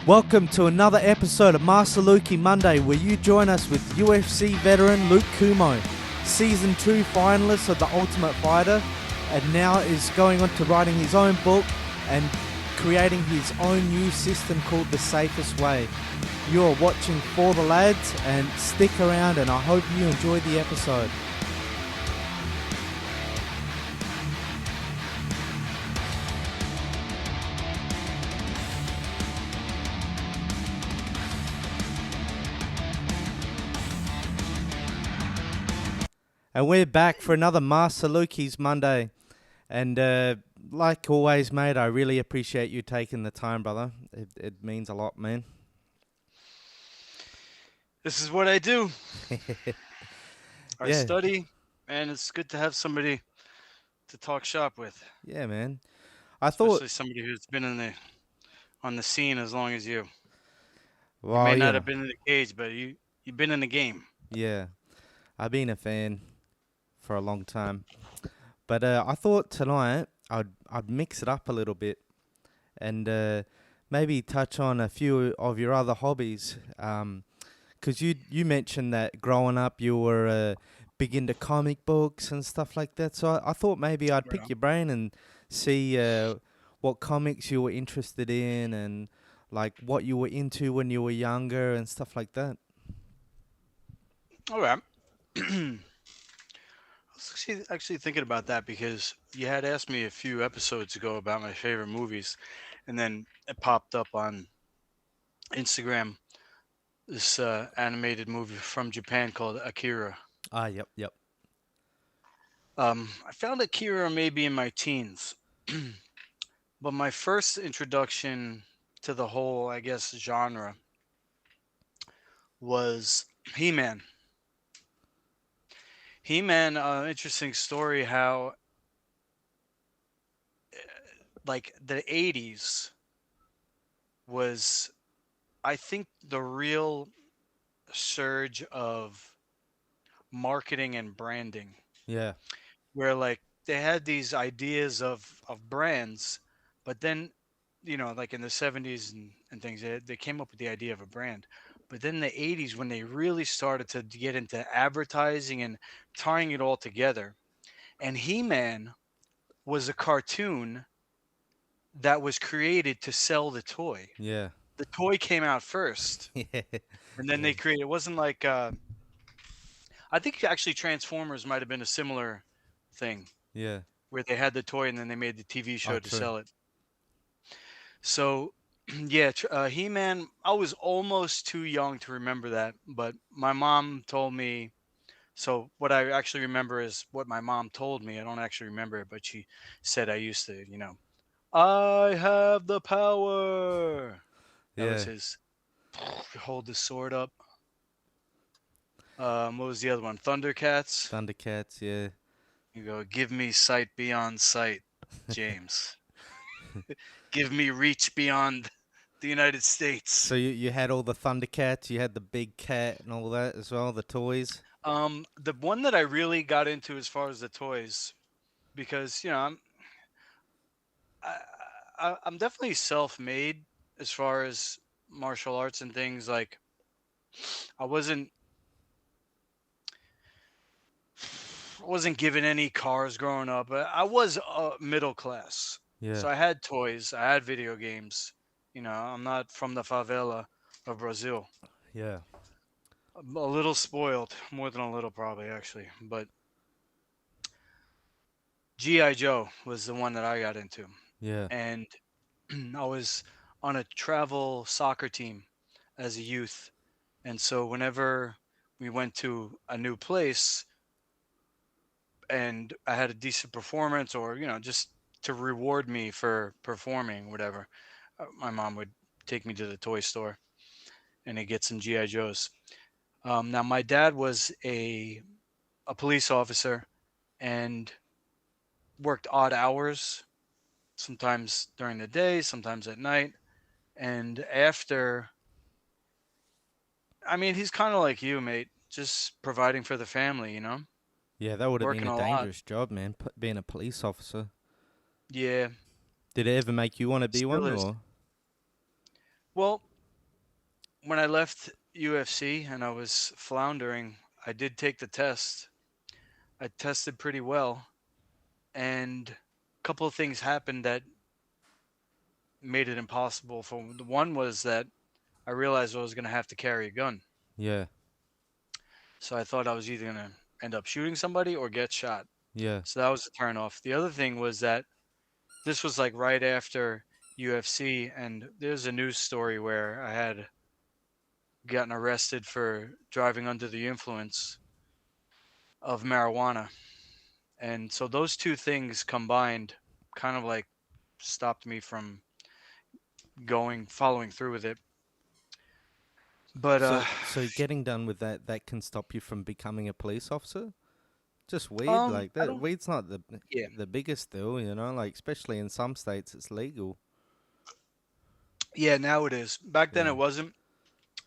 Welcome to another episode of Master Lukey Monday, where you join us with UFC veteran Luke Kumo, Season 2 finalist of The Ultimate Fighter, and now is going on to writing his own book and creating his own new system called The Safest Way. You are watching For the Lads, and stick around and I hope you enjoy the episode. And we're back for another Master Lukey's Monday. And like always, mate, I really appreciate you taking the time, brother. It means a lot, man. This is what I do. I Yeah. study, and it's good to have somebody to talk shop with. Yeah, man. I thought... Especially somebody who's been on the scene as long as you. Well, You may not yeah. have been in the cage, but you've been in the game. Yeah. I've been a fan for a long time. But I thought tonight I'd mix it up a little bit and maybe touch on a few of your other hobbies. Because you mentioned that growing up you were big into comic books and stuff like that. So I thought maybe I'd pick your brain and see what comics you were interested in and like what you were into when you were younger and stuff like that. All right. I was actually thinking about that because you had asked me a few episodes ago about my favorite movies, and then it popped up on Instagram, this animated movie from Japan called Akira. Yep. I found Akira maybe in my teens, but my first introduction to the whole, I guess, genre was He-Man. He-Man, interesting story how, like, the 80s was, I think, the real surge of marketing and branding. Yeah. Where, like, they had these ideas of brands, but then, like in the 70s and things, they came up with the idea of a brand. But then in the 80s, when they really started to get into advertising and tying it all together, and He-Man was a cartoon that was created to sell the toy. Yeah. The toy came out first, Yeah. and then they created, it wasn't like, I think actually Transformers might have been a similar thing. Yeah. Where they had the toy and then they made the TV show to True. sell it. So, yeah, He-Man, I was almost too young to remember that, but my mom told me. So what I actually remember is what my mom told me. I don't actually remember it, but she said I used to, I have the power. That was Yeah. his. Hold the sword up. What was the other one? Thundercats. Thundercats, yeah. You go, give me sight beyond sight, James. Give me reach beyond the United States. So you had all the Thundercats, you had the big cat and all that as well, the toys? The one that I really got into as far as the toys, because, I'm definitely self-made as far as martial arts and things. Like, I wasn't given any cars growing up. I was middle class. Yeah. So I had toys, I had video games. I'm not from the favela of Brazil. Yeah. A little spoiled, more than a little probably actually. But G.I. Joe was the one that I got into. Yeah. And I was on a travel soccer team as a youth. And so whenever we went to a new place and I had a decent performance or, just to reward me for performing, whatever, my mom would take me to the toy store and I'd get some G.I. Joes. Now, my dad was a police officer and worked odd hours, sometimes during the day, sometimes at night. And after, I mean, he's kind of like you, mate, just providing for the family, Yeah, that would have been working a a lot. dangerous job, man, being a police officer. Yeah. Did it ever make you want to be Still one, is. or? Well, when I left UFC and I was floundering, I did take the test. I tested pretty well, and a couple of things happened that made it impossible. For the one was that I realized I was going to have to carry a gun, Yeah. so I thought I was either going to end up shooting somebody or get shot. Yeah. So that was a turn off. The other thing was that this was like right after UFC, and there's a news story where I had gotten arrested for driving under the influence of marijuana. And so those two things combined kind of like stopped me from following through with it. But So getting done with that, that can stop you from becoming a police officer. Just weed like I that. don't. Weed's not the Yeah, the biggest deal, you know. Like especially in some states, it's legal. yeah. Now it is. Back then Yeah. it wasn't.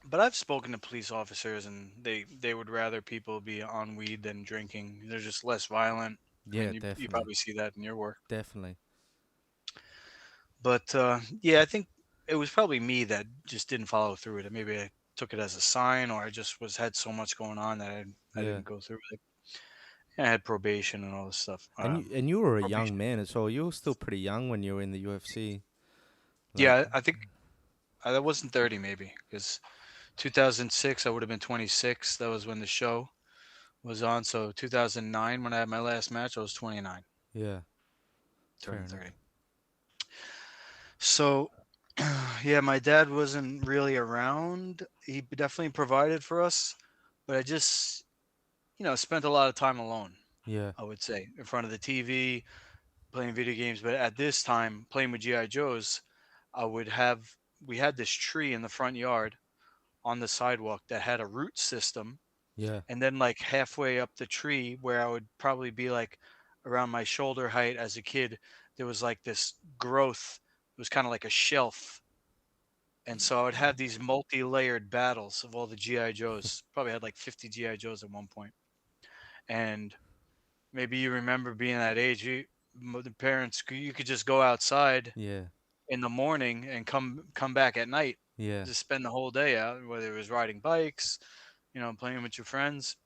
But I've spoken to police officers, and they would rather people be on weed than drinking. They're just less violent. I mean, Yeah. you Definitely. probably see that in your work. Definitely. But yeah, I think it was probably me that just didn't follow through with it. Maybe I took it as a sign, or I just was had so much going on that I Yeah. didn't go through with it. And I had probation and all this stuff. And you were a young Probation. man as well. You were still pretty young when you were in the UFC. Like, Yeah, I think I wasn't 30 maybe because 2006 I would have been 26. That was when the show was on. So 2009 when I had my last match, I was 29, yeah, fair turning enough. 30. So yeah, my dad wasn't really around. He definitely provided for us, but I just spent a lot of time alone. Yeah. I would say in front of the TV, playing video games. But at this time, playing with GI Joes, I would have we had this tree in the front yard on the sidewalk that had a root system, Yeah. and then like halfway up the tree, where I would probably be like around my shoulder height as a kid, there was like this growth. It was kind of like a shelf. And so I would have these multi-layered battles of all the GI Joes. Probably had like 50 GI Joes at one point. And maybe you remember being that age. The parents, you could just go outside Yeah. in the morning and come back at night. Yeah. Just spend the whole day out, whether it was riding bikes, playing with your friends.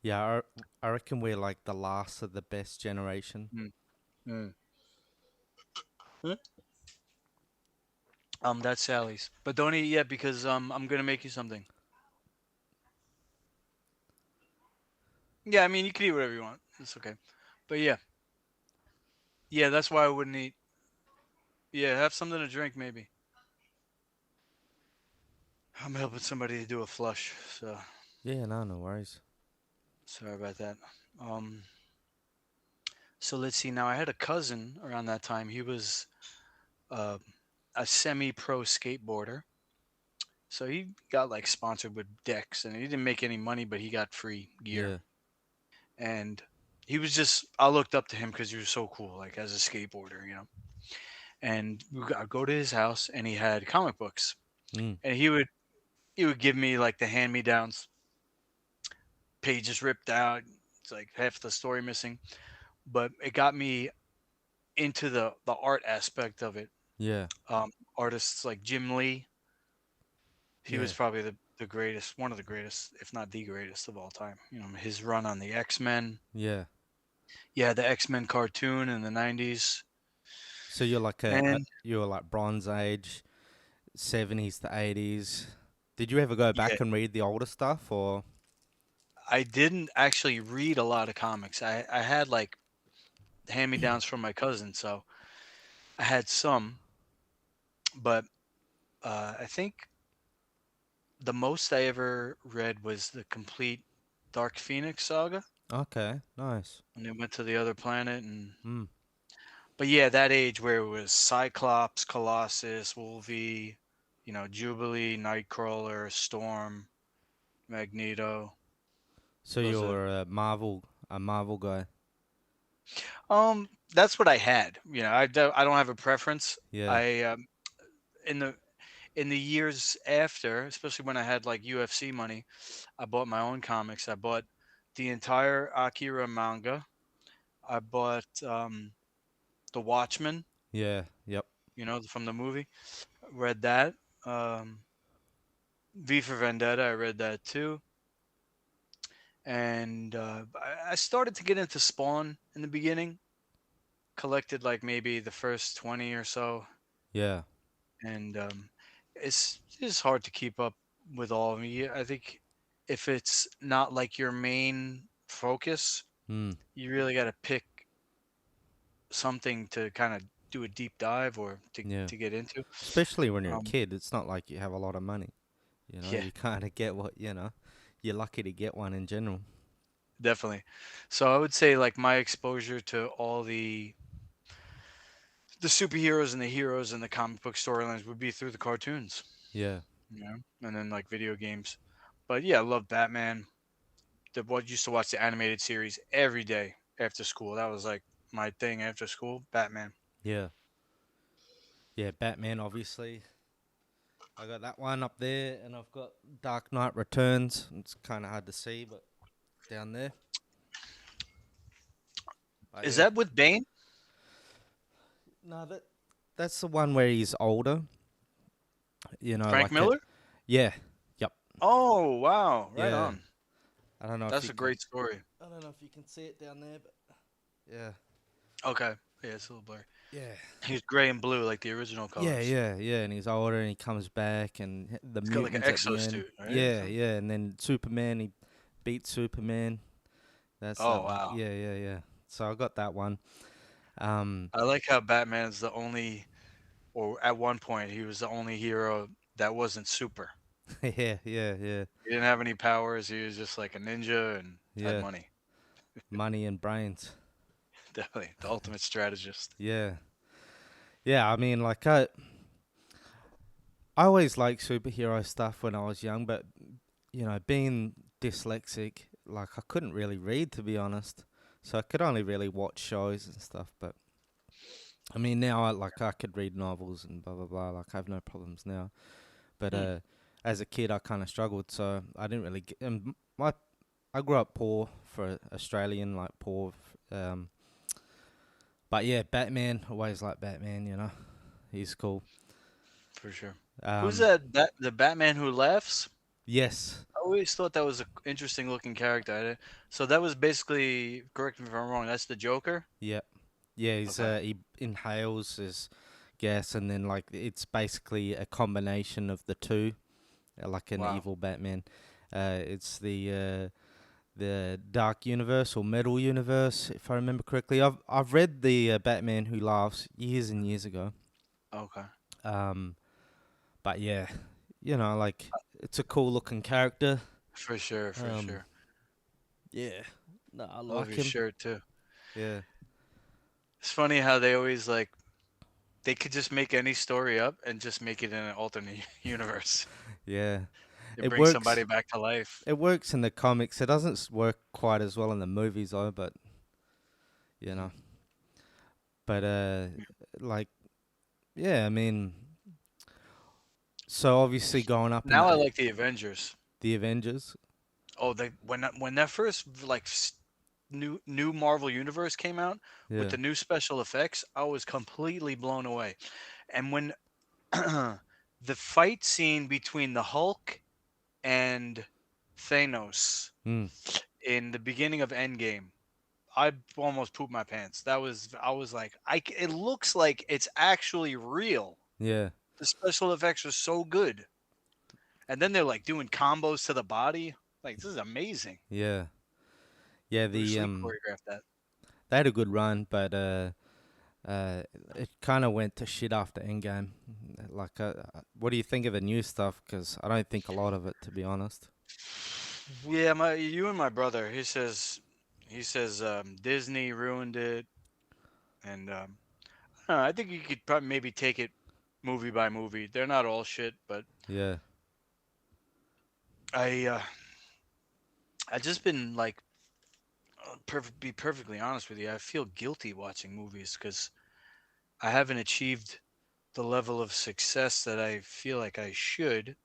Yeah. I reckon we're like the last of the best generation. Mm. Mm. That's Sally's. But don't eat yet because I'm gonna make you something. Yeah, I mean you can eat whatever you want. It's okay. But yeah, yeah, that's why I wouldn't eat. Yeah, have something to drink maybe. I'm helping somebody to do a flush, so Yeah. No. No worries. sorry about that. Um, so let's see. Now I had a cousin around that time. He was uh, a semi-pro skateboarder. So he got like sponsored with decks, and he didn't make any money, but he got free gear. Yeah. And he was just I looked up to him because he was so cool, like as a skateboarder. And I'd go to his house, and he had comic books, Mm. and he would give me like the hand me downs, pages ripped out, it's like half the story missing, but it got me into the art aspect of it. Yeah. Um, Artists like Jim Lee, he Yeah. was probably the greatest, one of the greatest, if not the greatest of all time. His run on the X-Men. Yeah. Yeah, the X-Men cartoon in the 90s. So you're like a And you're like Bronze Age, 70s to 80s. Did you ever go yeah, back and read the older stuff or? I didn't actually read a lot of comics. I had like hand-me-downs from my cousin, so I had some, but I think the most I ever read was the complete Dark Phoenix saga Okay, nice. when they went to the other planet. And Mm. but yeah, that age where it was Cyclops, Colossus, Wolvie, Jubilee, Nightcrawler, Storm, Magneto. So Those are you're a Marvel guy. that's what I had. I don't have a preference. Yeah. I in the in the years after, especially when I had like UFC money, I bought my own comics. I bought the entire Akira manga. I bought The Watchmen, Yeah. Yep. from the movie. Read that. Um, V for Vendetta, I read that too. And I started to get into Spawn in the beginning. Collected like maybe the first 20 or so, Yeah. and it's hard to keep up with all of them. I think if it's not like your main focus, Mm. you really got to pick something to kind of do a deep dive or to Yeah. to get into. Especially when you're a Um, kid, it's not like you have a lot of money. You know, yeah, you kind of get what you know. You're lucky to get one in general. definitely. So I would say like my exposure to all the superheroes and the heroes and the comic book storylines would be through the cartoons, Yeah. and then like video games. But yeah, I love Batman. The what used to watch the animated series every day after school. That was like my thing after school. Batman. Yeah. Yeah. Batman, obviously. I got that one up there, and I've got Dark Knight Returns. It's kind of hard to see, but down there. But Is yeah. that with Bane? No, that's the one where he's older. You know, Frank like it. Miller? Yeah. Yep. Oh wow, right Yeah. on. I don't know if That's you a can. great story. I don't know if you can see it down there, but yeah. Okay, yeah, it's a little blurry. Yeah. He's gray and blue like the original Yeah, colors. yeah, yeah, and he's older, and he comes back, and the He's got like an mutants at the end. exosuit, right? Or Yeah, something? yeah, and then Superman, he beats Superman. That's Oh that one. wow. Yeah, yeah, yeah. So I got that one. Um, I like how Batman's the only, or at one point he was the only hero that wasn't super. yeah, yeah, yeah, He didn't have any powers. He was just like a ninja and had yeah. money. Money and brains. Definitely the ultimate strategist. Yeah, yeah. I mean, like I always liked superhero stuff when I was young, but you know, being dyslexic, like I couldn't really read to be honest. So I could only really watch shows and stuff, but I mean, now I could read novels and blah blah blah. Like I have no problems now. But Hmm, as a kid, I kind of struggled, so I didn't really get. And my I grew up poor for Australian, like poor. But yeah, Batman. Always like Batman. You know, he's cool. for sure. Who's Um, that? The Batman who laughs? yes. I always thought that was an interesting looking character. So that was basically, correct me if I'm wrong. That's the Joker. Yeah. Yeah. Okay. He inhales his gas, and then like it's basically a combination of the two, like an Wow. evil Batman. It's the Dark Universe or Metal Universe, if I remember correctly. I've read the Batman Who Laughs years and years ago. Okay. Um, but yeah, you know, like it's a cool looking character. For sure. For Um, sure. yeah, no, I I love like his him. shirt too. Yeah, It's funny how they always like they could just make any story up and just make it in an alternate universe. yeah, They it bring works. somebody back to life. It works in the comics. It doesn't work quite as well in the movies though. But you know, but like yeah, I mean, so obviously going up in Now I like the Avengers. the Avengers. Oh, they when that first like new Marvel universe came out with Yeah. the new special effects, I was completely blown away. And when the fight scene between the Hulk and Thanos Mm. in the beginning of Endgame, I almost pooped my pants. I was like, it looks like it's actually real. Yeah. The special effects are so good. And then they're like doing combos to the body. Like this is amazing. Yeah. Yeah. Bruce Lee choreographed that. They had a good run, but it kind of went to shit after Endgame. Like, what do you think of the new stuff? Because I don't think a lot of it, to be honest. Yeah, my you and my brother. He says Disney ruined it, and I don't know, I think you could probably maybe take it movie by movie. They're not all shit, but Yeah. I uh, I just been like be perfectly honest with you. I feel guilty watching movies because I haven't achieved the level of success that I feel like I should,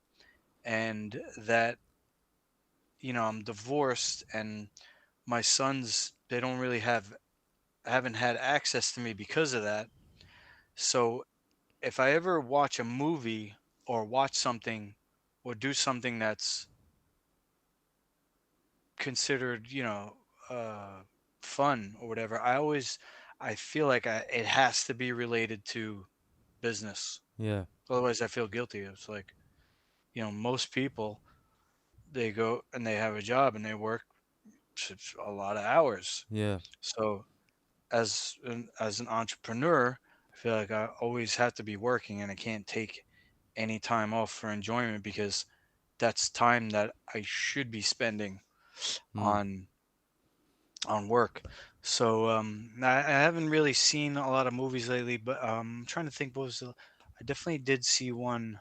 and that I'm divorced and my sons they don't really haven't had access to me because of that. So if I ever watch a movie or watch something or do something that's considered, fun or whatever, I feel like it has to be related to business. Yeah. Otherwise, I feel guilty. It's like, most people, they go and they have a job and they work a lot of hours. Yeah. So as an entrepreneur, I feel like I always have to be working and I can't take any time off for enjoyment because that's time that I should be spending Mm. on work. So I haven't really seen a lot of movies lately, but I'm trying to think I definitely did see one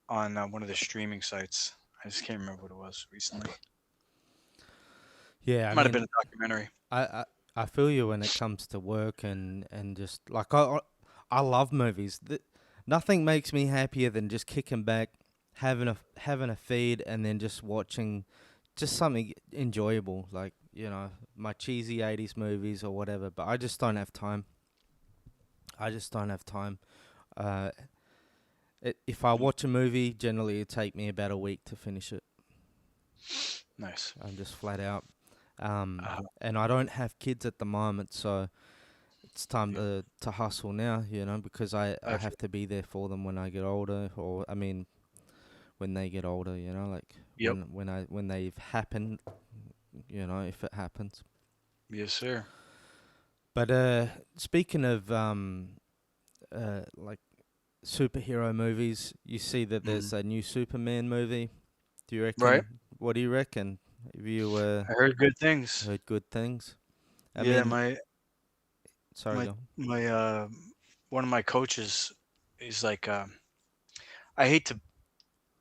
on one of the streaming sites. I just can't remember what it was recently. Yeah. I Might have been mean, a documentary. I, I I feel you when it comes to work and just like I love movies. Nothing makes me happier than just kicking back, having a feed, and then just watching just something enjoyable, like my cheesy '80s movies or whatever. But I just don't have time. I just don't have time. Uh, if I Mm, watch a movie, generally it take me about a week to finish it. nice. I'm just flat out. Uh, And I don't have kids at the moment, so it's time yeah, to hustle now, because I I feel, have to be there for them when I get older, or I mean, when they get older, like yep. when they've happened, if it happens. Yes, sir. But speaking of like superhero movies, you see that Mm. there's a new Superman movie. Do you Right. reckon? What do you reckon? Have you I heard good things. heard good things? I Yeah, mean, my sorry, my go. my one of my coaches is like, I hate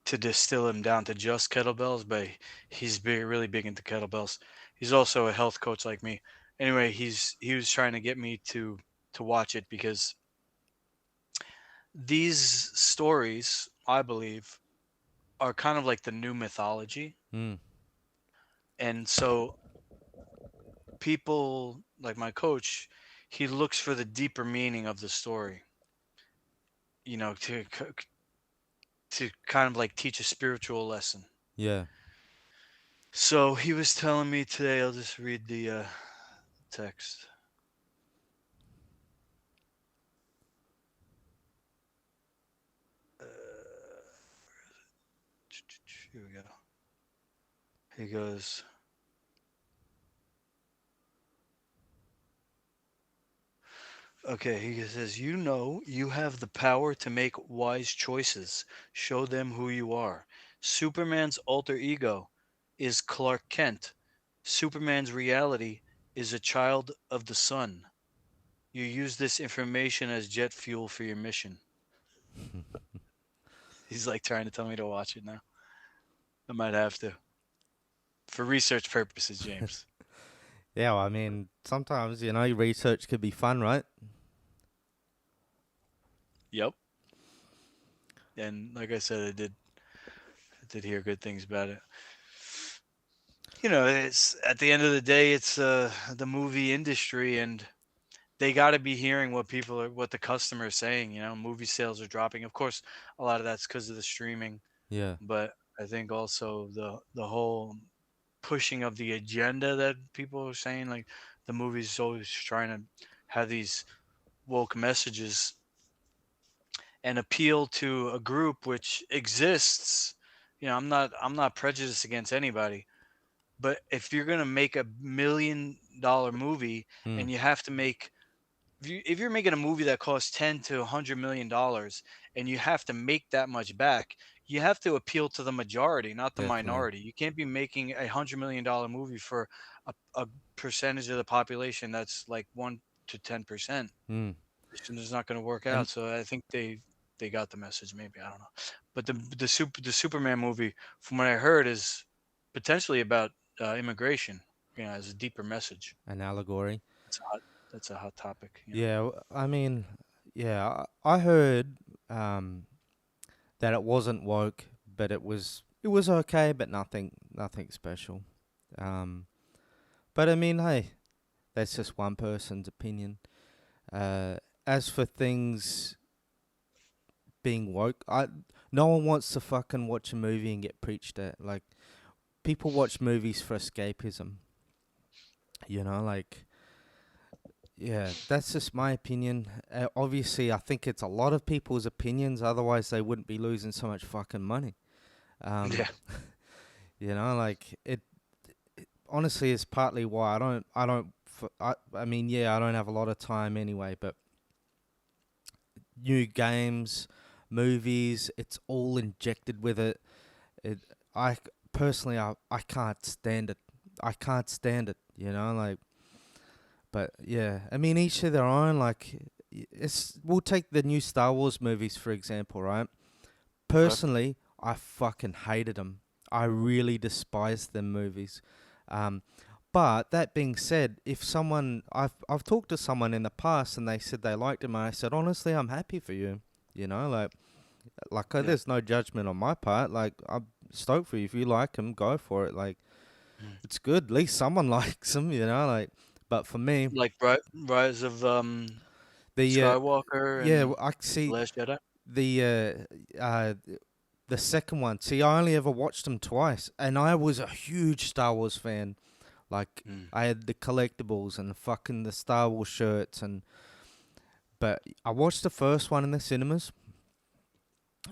to distill him down to just kettlebells, but he's really big into kettlebells. He's also a health coach like me. Anyway, he was trying to get me to watch it because these stories, I believe, are kind of like the new mythology. Mm, And so people like my coach, he looks for the deeper meaning of the story, to kind of like teach a spiritual lesson. yeah. So he was telling me today, I'll just read the text. Uh, here we go. He goes, okay, he says, you have the power to make wise choices. Show them who you are. Superman's alter ego is Clark Kent. Superman's reality is a child of the sun. You use this information as jet fuel for your mission. He's like trying to tell me to watch it now. I might have to. For research purposes, James. Yeah, well, I mean, sometimes, research could be fun, right? Yep. And like I said, I did hear good things about it. It's at the end of the day, it's the movie industry, and they got to be hearing what the customer is saying. Movie sales are dropping. Of course, a lot of that's because of the streaming, Yeah. but I think also the whole pushing of the agenda that people are saying, like the movies always trying to have these woke messages and appeal to a group which exists. I'm not prejudiced against anybody, but if you're gonna make $1 million movie Mm, and you have to make if you're making a movie that costs 10 to $100 million and you have to make that much back, you have to appeal to the majority, not the definitely. minority. You can't be making $100 million movie for a percentage of the population that's like 1 to 10%. Mm. It's just not going to work And out. So I think they got the message. Maybe, I don't know, but the Superman movie, from what I heard, is potentially about immigration. As a deeper message. an allegory. That's a hot. That's a hot topic. Yeah, I mean, yeah, I heard um that it wasn't woke, but it was okay, but nothing special. Um, but I mean, hey, that's just one person's opinion. As for things being woke, No one wants to fucking watch a movie and get preached at. Like, people watch movies for escapism. You know, like, yeah, that's just my opinion. Obviously, I think it's a lot of people's opinions. Otherwise, they wouldn't be losing so much fucking money. Yeah. You know, like it honestly is partly why I mean, yeah, I don't have a lot of time anyway, but new games, movies, it's all injected with it. It, I personally, I can't stand it. I can't stand it. You know, like, but yeah, I mean, each to their own. Like, we'll take the new Star Wars movies for example, right? Okay. Personally, I fucking hated them. I really despised them movies. Um, but that being said, if I've talked to someone in the past and they said they liked them, and I said honestly, I'm happy for you. You know, Yeah. there's no judgment on my part. Like, I'm stoked for you. If you like them, go for it. Like, Mm. it's good. At least someone likes them. You know, like. But for me, Like Rise of the Skywalker yeah, and I The see Last Jedi. the second one. See, I only ever watched them twice, and I was a huge Star Wars fan. Like, Mm. I had the collectibles and the Star Wars shirts, but I watched the first one in the cinemas,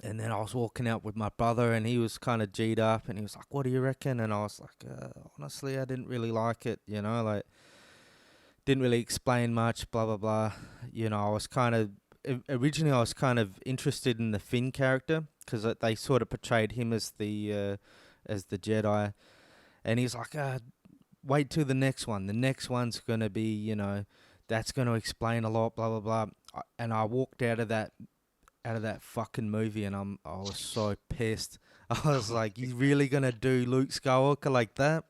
and then I was walking out with my brother, and he was kind of G'd up, and he was like, "What do you reckon?" And I was like, "Honestly, I didn't really like it. You know, like, didn't really explain much. Blah blah blah. You know, I was kind of originally I was kind of interested in the Finn character because they sort of portrayed him as the Jedi, and he's like, wait till the next one. The next one's gonna be, that's gonna explain a lot, blah blah blah. And I walked out of that fucking movie, and I was so pissed. I was like, you really gonna do Luke Skywalker like that?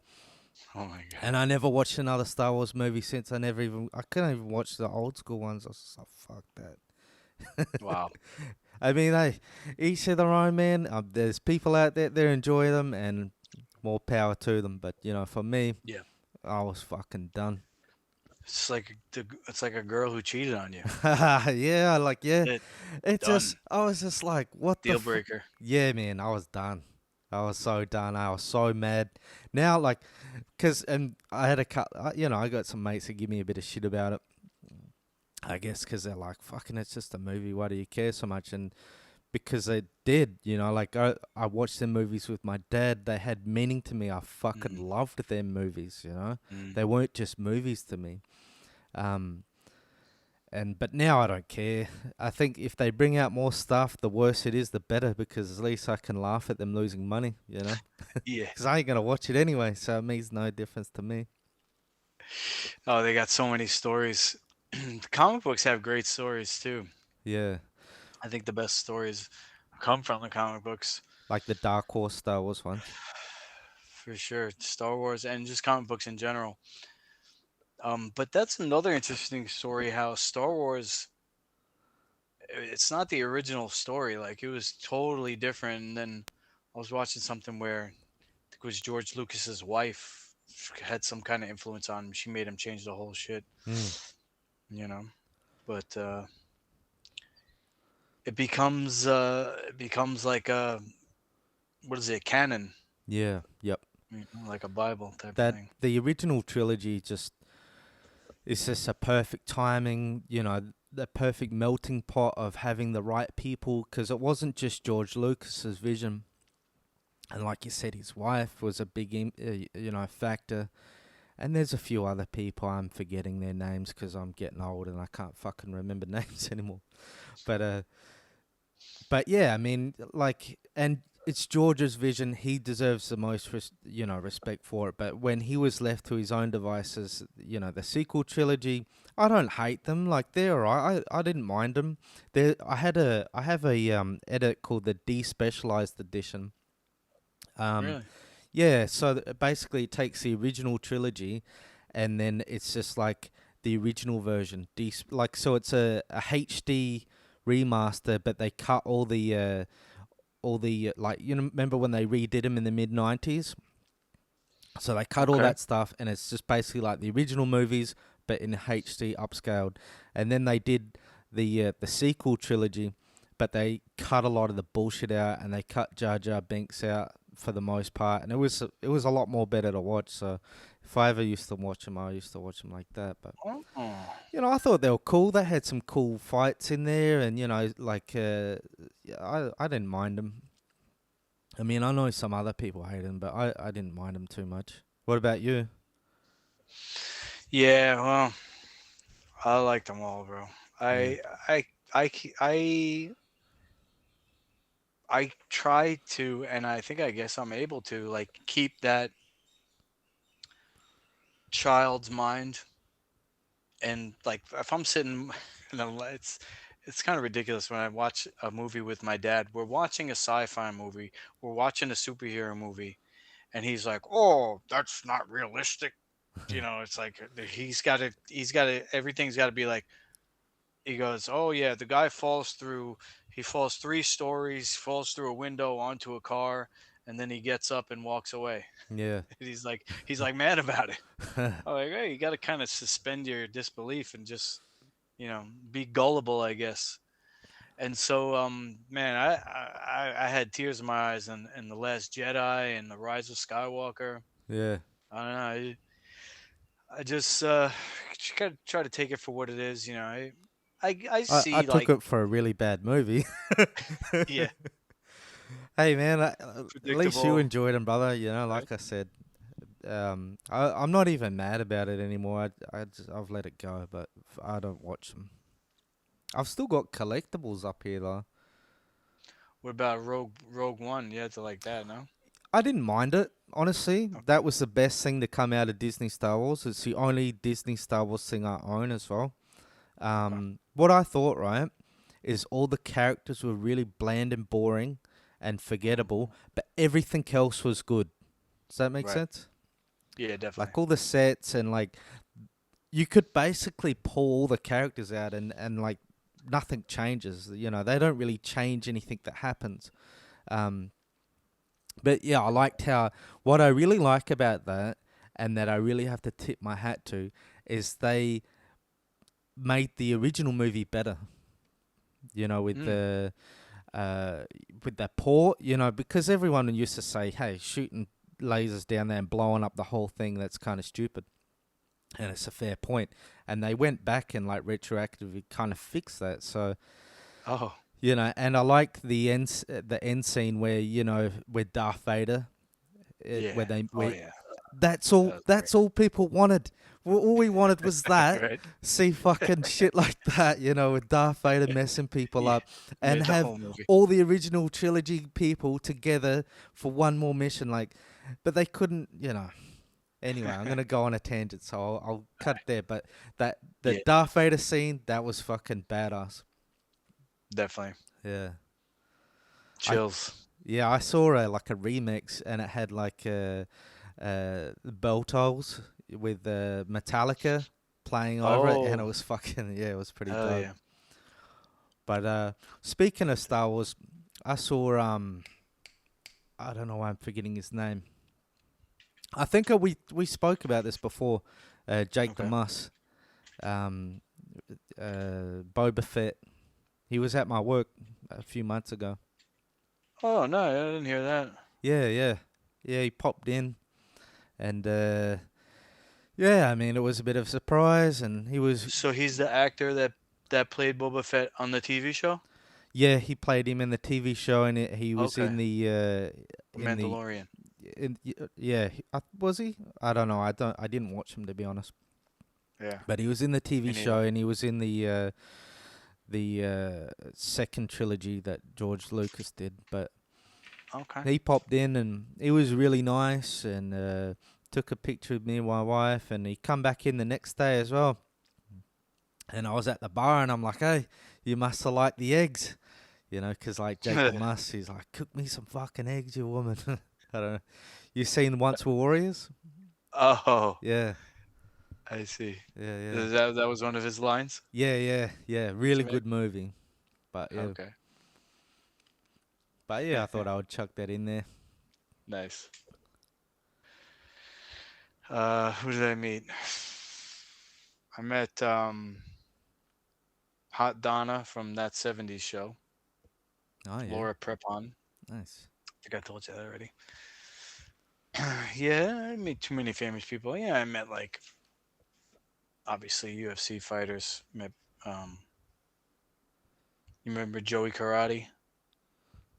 Oh my god. And I never watched another Star Wars movie since. I couldn't even watch the old school ones. I was just like, fuck that. Wow. I mean, each of their own, man. There's people out there that enjoy them, and more power to them. But for me, Yeah. I was fucking done. It's like a girl who cheated on you. Yeah, yeah. It It done. I was just like, what the Deal fuck? breaker. Yeah, man, I was done. I was so done. I was so mad. Now, like, and I had I got some mates that give me a bit of shit about it. I guess because they're like, fucking, it's just a movie. Why do you care so much? And because they did, like, I watched them movies with my dad. They had meaning to me. I fucking Mm. loved them movies, Mm. They weren't just movies to me. But now I don't care. I think if they bring out more stuff, the worse it is, the better, because at least I can laugh at them losing money, Yeah. Because I ain't gonna watch it anyway, so it makes no difference to me. Oh, they got so many stories. The comic books have great stories too. Yeah, I think the best stories come from the comic books. like the Dark Horse Star Wars ones. For sure. Star Wars and just comic books in general. But that's another interesting story how Star Wars, it's not the original story. Like, it was totally different. And then I was watching something where it was George Lucas's wife had some kind of influence on him. She made him change the whole shit, Mm. you know. But it becomes like a, what is it, canon, Yeah, yep. like a Bible type That thing. the original trilogy just it's just a perfect timing, the perfect melting pot of having the right people, because it wasn't just George Lucas's vision, and like you said, his wife was a big, factor. And there's a few other people I'm forgetting their names because I'm getting old and I can't fucking remember names anymore. But but yeah, I mean, like, and it's George's vision. He deserves the most, respect for it. But when he was left to his own devices, the sequel trilogy, I don't hate them. Like, they're alright. I didn't mind them. I have a edit called the despecialized edition. Really? Yeah, so basically it takes the original trilogy, and then it's just like the original version. So it's a HD remaster, but they cut like, remember when they redid them in the mid 90s? So they cut all Okay. that stuff, and it's just basically like the original movies, but in HD upscaled. And then they did the sequel trilogy, but they cut a lot of the bullshit out, and they cut Jar Jar Binks out for the most part, and it was a lot more better to watch. So if I ever used to watch them, I used to watch them like that. But Oh. I thought they were cool. They had some cool fights in there, and like yeah, I didn't mind them. I mean, I know some other people hate them, but I didn't mind them too much. What about you? Yeah, well, I like them all, bro. Yeah, I, I, I try to, and I guess I'm able to, like, keep that child's mind. And like, if I'm sitting, it's kind of ridiculous when I watch a movie with my dad. We're watching a sci-fi movie, we're watching a superhero movie, and he's like, "Oh, that's not realistic." It's like everything's got to be like. He goes, "Oh yeah, the guy falls through. He falls 3 stories, falls through a window onto a car, and then he gets up and walks away." yeah, He's like mad about it. I'm like, hey, you got to kind of suspend your disbelief and just be gullible, I guess. And so, man, I had tears in my eyes in the Last Jedi and the Rise of Skywalker. yeah. I don't know. I just gotta try to take it for what it is. I I see took like, it for a really bad movie. yeah, Hey man, at least you predictable. enjoyed them, brother. Right? Like I said, I'm not even mad about it anymore. I've let it go, but I don't watch them. I've still got collectibles up here though. What about Rogue One? You had to like that, no? I didn't mind it, honestly. Okay. That was the best thing to come out of Disney Star Wars. It's the only Disney Star Wars thing I own as well. Okay. What I thought, right, is all the characters were really bland and boring and Mhm. forgettable, but everything else was good. Does that make Right. sense? Yeah, definitely. Like all the sets and like you could basically pull all the characters out and like nothing changes. They don't really change anything that happens. Um, but yeah, I liked how what I really like about that and that I really have to tip my hat to is they made the original movie better. With Mm. with that port, because everyone used to say, "Hey, shooting lasers down there and blowing up the whole thing, that's kind of stupid." And it's a fair point. And they went back and like retroactively kind of fixed that. So Oh, and I like the end scene where where Darth Vader, yeah. Oh, where yeah. that's That all was great. that's all people wanted. All we wanted was that. Right? See fucking shit like that, with Darth Vader messing people Yeah. up, and Made the have whole movie. all the original trilogy people together for one more mission. Like, but they couldn't. Anyway, I'm gonna go on a tangent, so I'll cut it there. But that the Yeah, Darth Vader scene, that was fucking badass. definitely. Yeah, I Chills. yeah I saw like a remix, and it had like bell tolls with Metallica playing over it, and it Oh, was fucking yeah, it was pretty hell dope. yeah. But speaking of Star Wars, I saw I don't know why I'm forgetting his name. I think we spoke about this before. Jake the Okay. Muss, um, Boba Fett. He was at my work a few months ago. Oh, no, I didn't hear that. Yeah, yeah, yeah. He popped in, and yeah, I mean it was a bit of a surprise, and he was So he's the actor that played Boba Fett on the TV show? yeah, he played him in the TV show, and he was Okay. in the in the Mandalorian. yeah, was he? I don't know. I didn't watch him to be honest. Yeah. But he was in the Me TV show, neither. and he was in the second trilogy that George Lucas did. But Okay. he popped in, and he was really nice, and took a picture of me and my wife, and he come back in the next day as well. And I was at the bar, and I'm like, "Hey, you must have liked the eggs." Because like Jake the Muss, he's like, "Cook me some fucking eggs, you woman." I don't know. You seen Once Were Warriors? Oh, Yeah, I see. yeah, yeah, That was one of his lines yeah, yeah, yeah. to Really make? good movie. But yeah, Okay. I thought I would chuck that in there. Nice. Who did I meet? I met Hot Donna from That 70s Show. Oh yeah. Laura Prepon. Nice. I think I told you that already. Yeah, I meet too many famous people. Yeah, I met like obviously UFC fighters. Met you remember Joey Karate?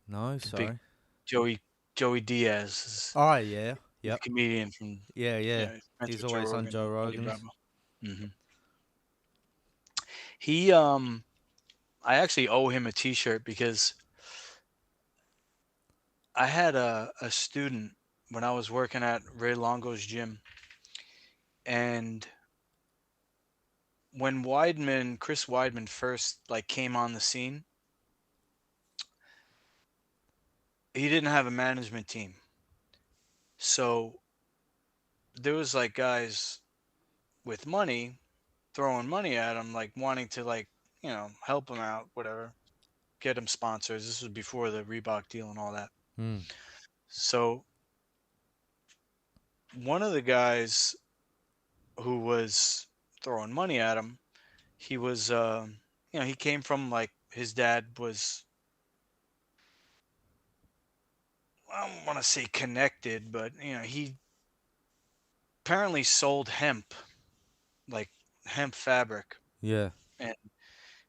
No, The big sorry. Joey Joey Diaz is Oh yeah. he's a Yep. comedian from Yeah, yeah. friends He's with Joe always on Rogan Joe and Eddie Rogan's. Bravo. hmm He I actually owe him a T-shirt because I had a student when I was working at Ray Longo's gym, and when Chris Weidman first like came on the scene, he didn't have a management team. So there was like guys with money throwing money at him, like wanting to like, help him out, whatever, get him sponsors. This was before the Reebok deal and all that. Hmm. So one of the guys who was throwing money at him, he was, he came from like his dad was, I don't want to say connected, but he apparently sold hemp, like hemp fabric, Yeah. and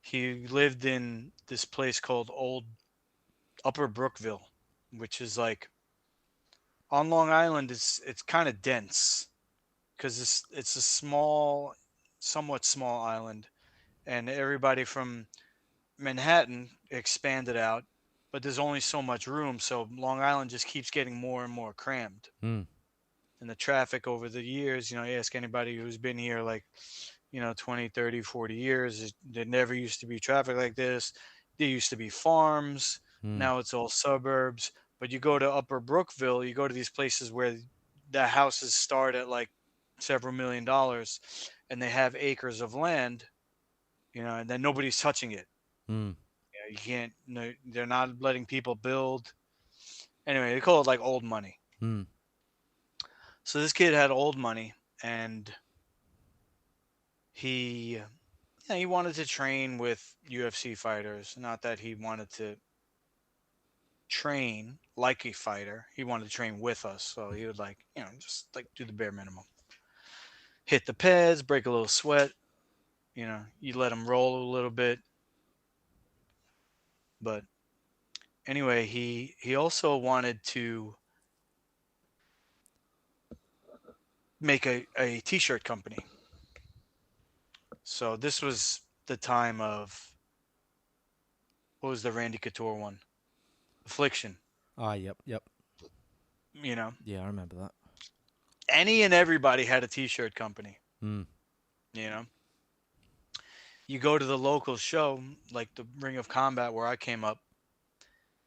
he lived in this place called Old Upper Brookville, which is like on Long Island. It's kind of dense because it's a small, somewhat small island, and everybody from Manhattan expanded out, but there's only so much room, so Long Island just keeps getting more and more crammed. Hmm. And the traffic over the years, you ask anybody who's been here like 20, 30, 40 years, there never used to be traffic like this. There used to be farms. Hmm. Now it's all suburbs. But you go to Upper Brookville, you go to these places where the houses start at like several $1 million, and they have acres of land, and then nobody's touching it. Hmm. You can't, no, they're not letting people build. Anyway, they call it like old money. Hmm. So this kid had old money, and he he wanted to train with UFC fighters. Not that he wanted to train like a fighter. He wanted to train with us. So he would like, just like do the bare minimum. Hit the pads, break a little sweat. You let him roll a little bit. But anyway, he also wanted to make a t-shirt company. So this was the time of, what was the Randy Couture one? Affliction. Ah, yep, yep. You know, Yeah, I remember that. any and everybody had a t-shirt company. Hmm. You know, you go to the local show, like the Ring of Combat where I came up,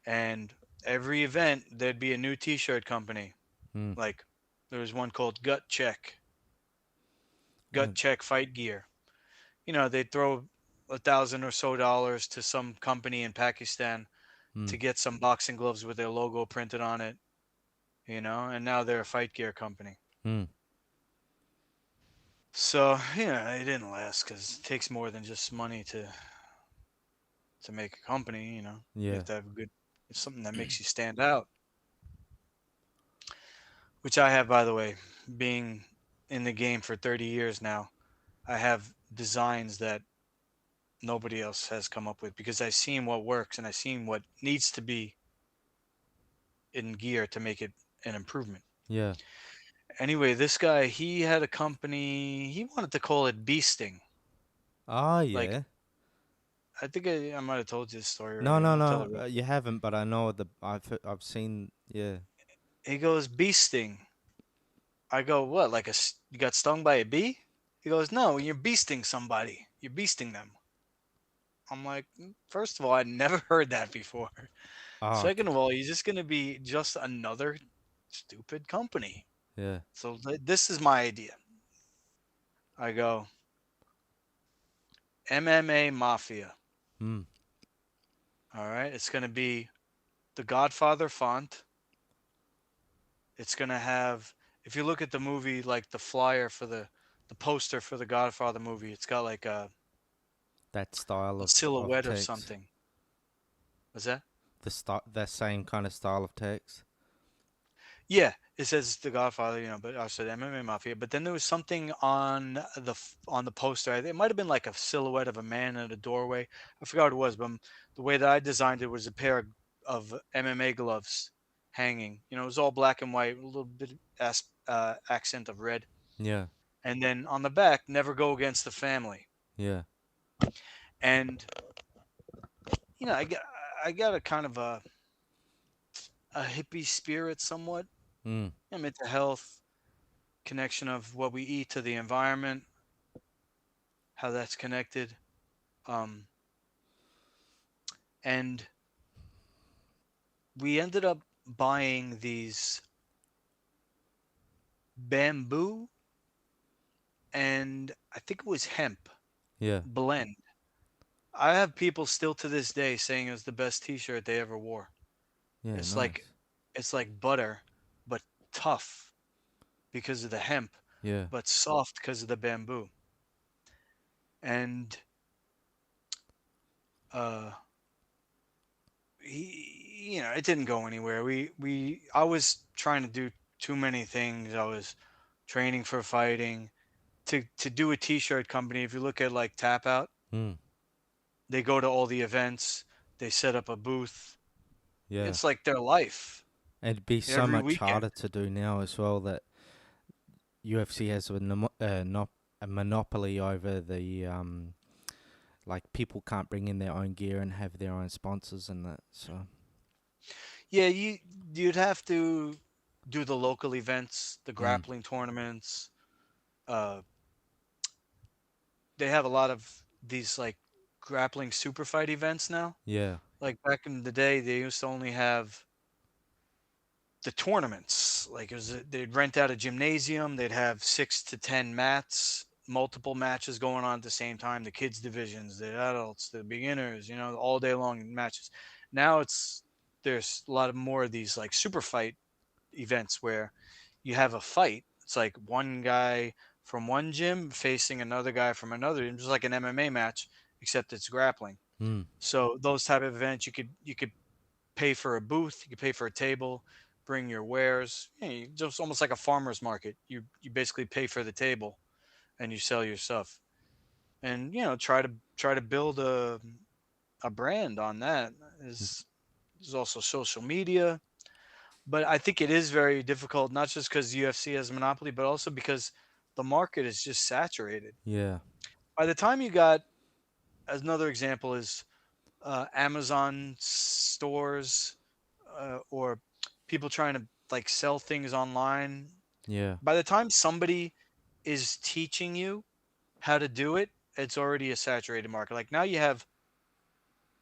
and every event there'd be a new t-shirt company. Hmm. Like there was one called Uh, Gut Check Fight Gear. They'd throw $1,000 or so to some company in Pakistan hmm. to get some boxing gloves with their logo printed on it, and now they're a fight gear company. Hmm. So, it didn't last because it takes more than just money to make a company. You Yeah. have to have something that makes you stand out, which I have, by the way, being in the game for 30 years now. I have designs that nobody else has come up with because I've seen what works and I've seen what needs to be in gear to make it an improvement. Yeah. Anyway, this guy, he had a company, he wanted to call it Beasting. Ah, Like, yeah. I think I might have told you this story No, already. no, I'll tell no. it real You haven't, but I know I've seen. Yeah. He goes, Beasting. I go, what? Like you got stung by a bee? He goes, no, when you're beasting somebody, you're beasting them. I'm like, first of all, I'd never heard that before. Ah, Second of all, you're just going to be just another stupid company. yeah. So this is my idea. I go, MMA Mafia. Hmm. All right. It's going to be the Godfather font. It's going to have, if you look at the movie, like the flyer for the poster for the Godfather movie, it's got like That style a of silhouette of text. something. What's that? the same kind of style of text. Yeah, it says The Godfather, but I said MMA Mafia. But then there was something on on the poster. It might have been like a silhouette of a man in a doorway. I forgot what it was, but the way that I designed it was a pair of MMA gloves hanging. It was all black and white, a little bit accent of red. Yeah, And then on the back, never go against the family. yeah, And I got a kind of a hippie spirit somewhat. mm, I'm into health, connection of what we eat to the environment, how that's connected. Um, and we ended up buying these bamboo and I think it was hemp yeah, blend. I have people still to this day saying it was the best t-shirt they ever wore. yeah. It's like Nice. it's like butter, but tough because of the hemp, Yeah, but soft because of the bamboo. And uh it didn't go anywhere. I was trying to do too many things. I was training for fighting. To do a t-shirt company, if you look at like Tap Out, mm, they go to all the events, they set up a booth. yeah. It's like their life It'd be so every much weekend. harder to do now as well that UFC has a monopoly over the like people can't bring in their own gear and have their own sponsors and that. So Yeah, you'd have to do the local events, the mm, grappling tournaments. Uh, they have a lot of these like grappling super fight events now. yeah, Like back in the day, they used to only have the tournaments. Like they'd rent out a gymnasium, they'd have 6 to 10 mats, multiple matches going on at the same time. The kids divisions, the adults, the beginners, all day long matches. Now there's a lot of more of these like super fight events where you have a fight. It's like one guy from one gym facing another guy from another, and just like an MMA match, except it's grappling. mm, So those type of events, you could pay for a booth, you could pay for a table, bring your wares. Just almost like a farmer's market. You basically pay for the table and you sell your stuff, and try to build a brand on that. There's also social media, but I think it is very difficult, not just because UFC has a monopoly, but also because the market is just saturated. yeah, By the time you got, another example is Amazon stores, or people trying to like sell things online. yeah, By the time somebody is teaching you how to do it, it's already a saturated market. Like now you have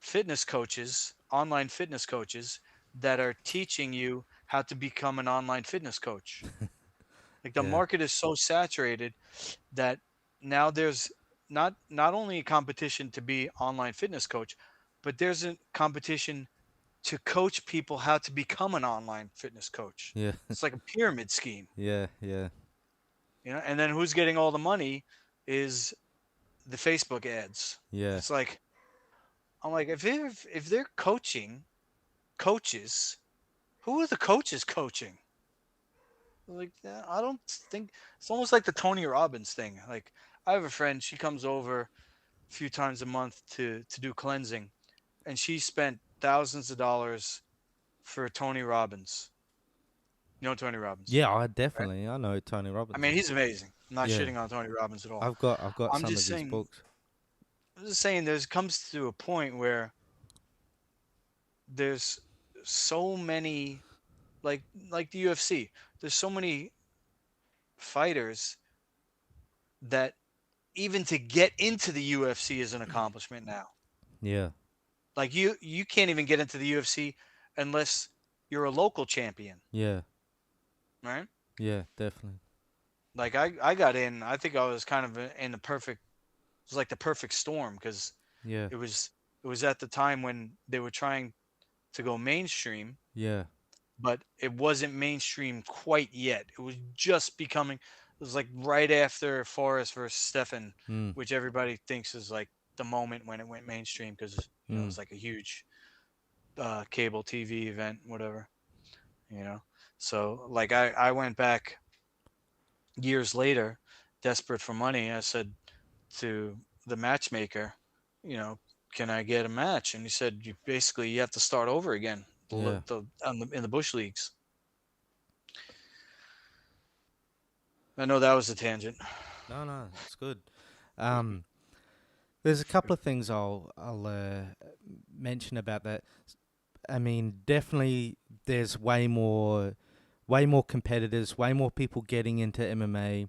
fitness coaches, online fitness coaches that are teaching you how to become an online fitness coach. Like the yeah, market is so saturated that now there's not only a competition to be online fitness coach, but there's a competition to coach people how to become an online fitness coach. yeah, It's like a pyramid scheme, yeah, yeah, and then who's getting all the money is the Facebook ads. yeah, It's like I'm like if they're coaching coaches, who are the coaches coaching? Like I don't think it's almost like the Tony Robbins thing. Like I have a friend, she comes over a few times a month to do cleansing, and she spent thousands of dollars for Tony Robbins. You know Tony Robbins, yeah. right? I know Tony I Robbins. mean, he's amazing. I'm not Yeah, shitting on Tony Robbins at all. I've got I'm some just of his saying, books. there's comes to a point where there's so many, like the UFC. There's so many fighters that even to get into the UFC is an accomplishment now. Yeah, Like you can't even get into the UFC unless you're a local champion, yeah, right? yeah, definitely. Like I got in. I think I was kind of in the perfect. It was like the perfect storm because Yeah, it was it was at the time when they were trying to go mainstream, yeah, but it wasn't mainstream quite yet. It was just becoming. It was like right after Forrest versus Stefan, mm, which everybody thinks is like the moment when it went mainstream because it mm, was like a huge. cable TV event, whatever, you know. So like I went back years later, desperate for money. I said to the matchmaker, you know, can I get a match? And he said, you have to start over again. Yeah. In the bush leagues. I know that was a tangent. No, no, it's good. Um, there's a couple of things I'll mention about that. I mean, definitely there's way more competitors, way more people getting into MMA.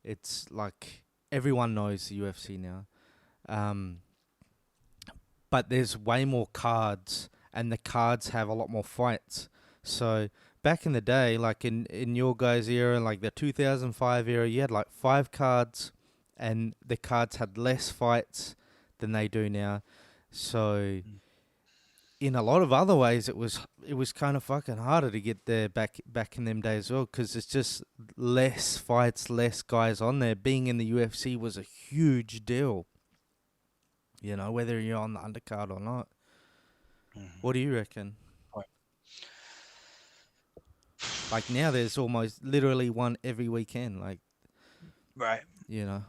It's like everyone knows the UFC now. Um, but there's way more cards, and the cards have a lot more fights. So back in the day, like in your guys' era, like the 2005 era, you had like 5 cards, and the cards had less fights than they do now. So in a lot of other ways, it was kind of fucking harder to get there back in them days as well, because it's just less fights, less guys on there. Being in the UFC was a huge deal. You know, whether you're on the undercard or not. What do you reckon? Right. Like now, there's almost literally one every weekend. Like, Right. you know.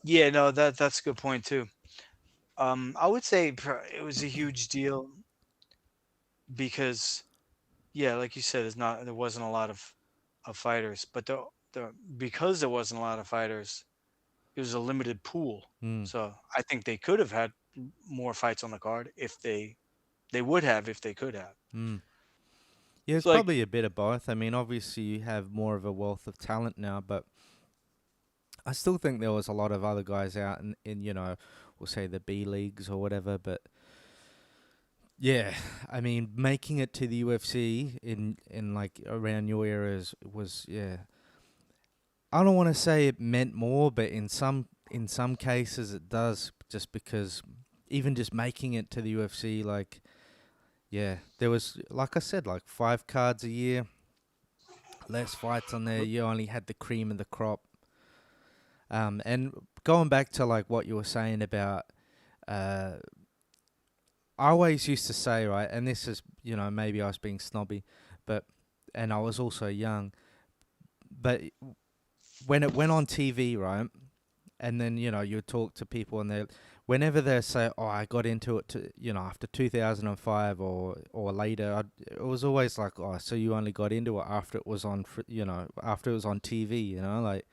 Yeah, no, that's a good point too. I would say it was a huge deal because, yeah, like you said, there wasn't a lot of fighters, but because there wasn't a lot of fighters, it was a limited pool. Mm. So I think they could have had more fights on the card if they would have if they could have. Mm. Yeah, it's So like, probably a bit of both. I mean, obviously you have more of a wealth of talent now, but I still think there was a lot of other guys out in we'll say the B leagues or whatever. But yeah, I mean, making it to the UFC in like around your eras was, yeah. I don't want to say it meant more, but in some cases it does, just because even just making it to the UFC, like, yeah, there was, like I said, like 5 cards a year, less fights on there. You only had the cream of the crop. And going back to like what you were saying about, I always used to say, right, and this is, maybe I was being snobby, and I was also young, but when it went on TV, right, and then you talk to people, and whenever they say, "Oh, I got into it after 2005 or later," it was always like, "Oh, so you only got into it after it was on, after it was on TV." Like,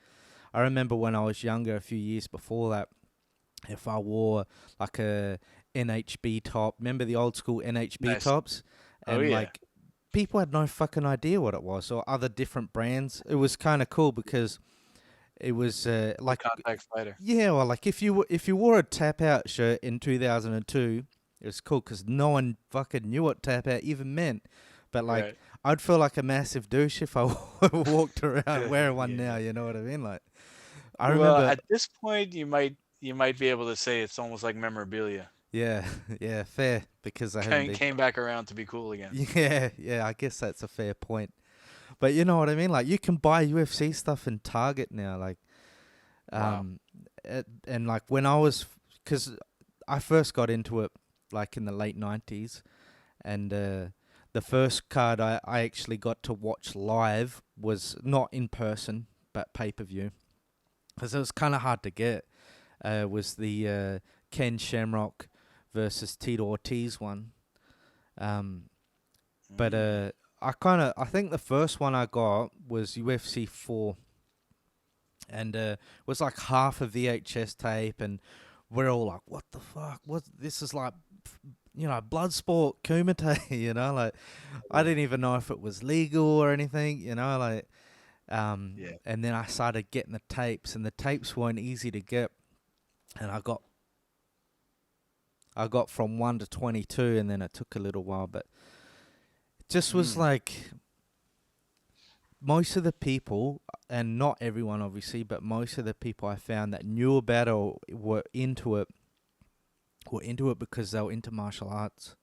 I remember when I was younger, a few years before that, if I wore like a NHB top, remember the old school NHB nice. tops, Oh and yeah. like people had no fucking idea what it was, or other different brands. It was kind of cool because it was like, Contact fighter. yeah, well, like if you wore a tap out shirt in 2002, it was cool because no one fucking knew what tap out even meant. But like, Right. I'd feel like a massive douche if I walked around wearing one Yeah. now. You know what I mean? Like, I Well, remember, at this point, you might be able to say it's almost like memorabilia. yeah, yeah, fair, because I haven't Came been. came back around to be cool again. Yeah, yeah, I guess that's a fair point. But you know what I mean? Like, you can buy UFC stuff in Target now. Like, Wow. Um, and like when I was, because I first got into it like in the late 90s, and the first card I actually got to watch live was not in person, but pay-per-view, because it was kind of hard to get. Was the Ken Shamrock versus Tito Ortiz one. But Mm. I think the first one I got was UFC 4, and it was like half a VHS tape, and we're all like, "What the fuck? What? This is like, Bloodsport Kumite." Like, I didn't even know if it was legal or anything. Like, Yeah. and then I started getting the tapes, and the tapes weren't easy to get, and I got from 1 to 22, and then it took a little while, but it just was Mm. like most of the people, and not everyone obviously, but most of the people I found that knew about it or were into it because they were into martial arts.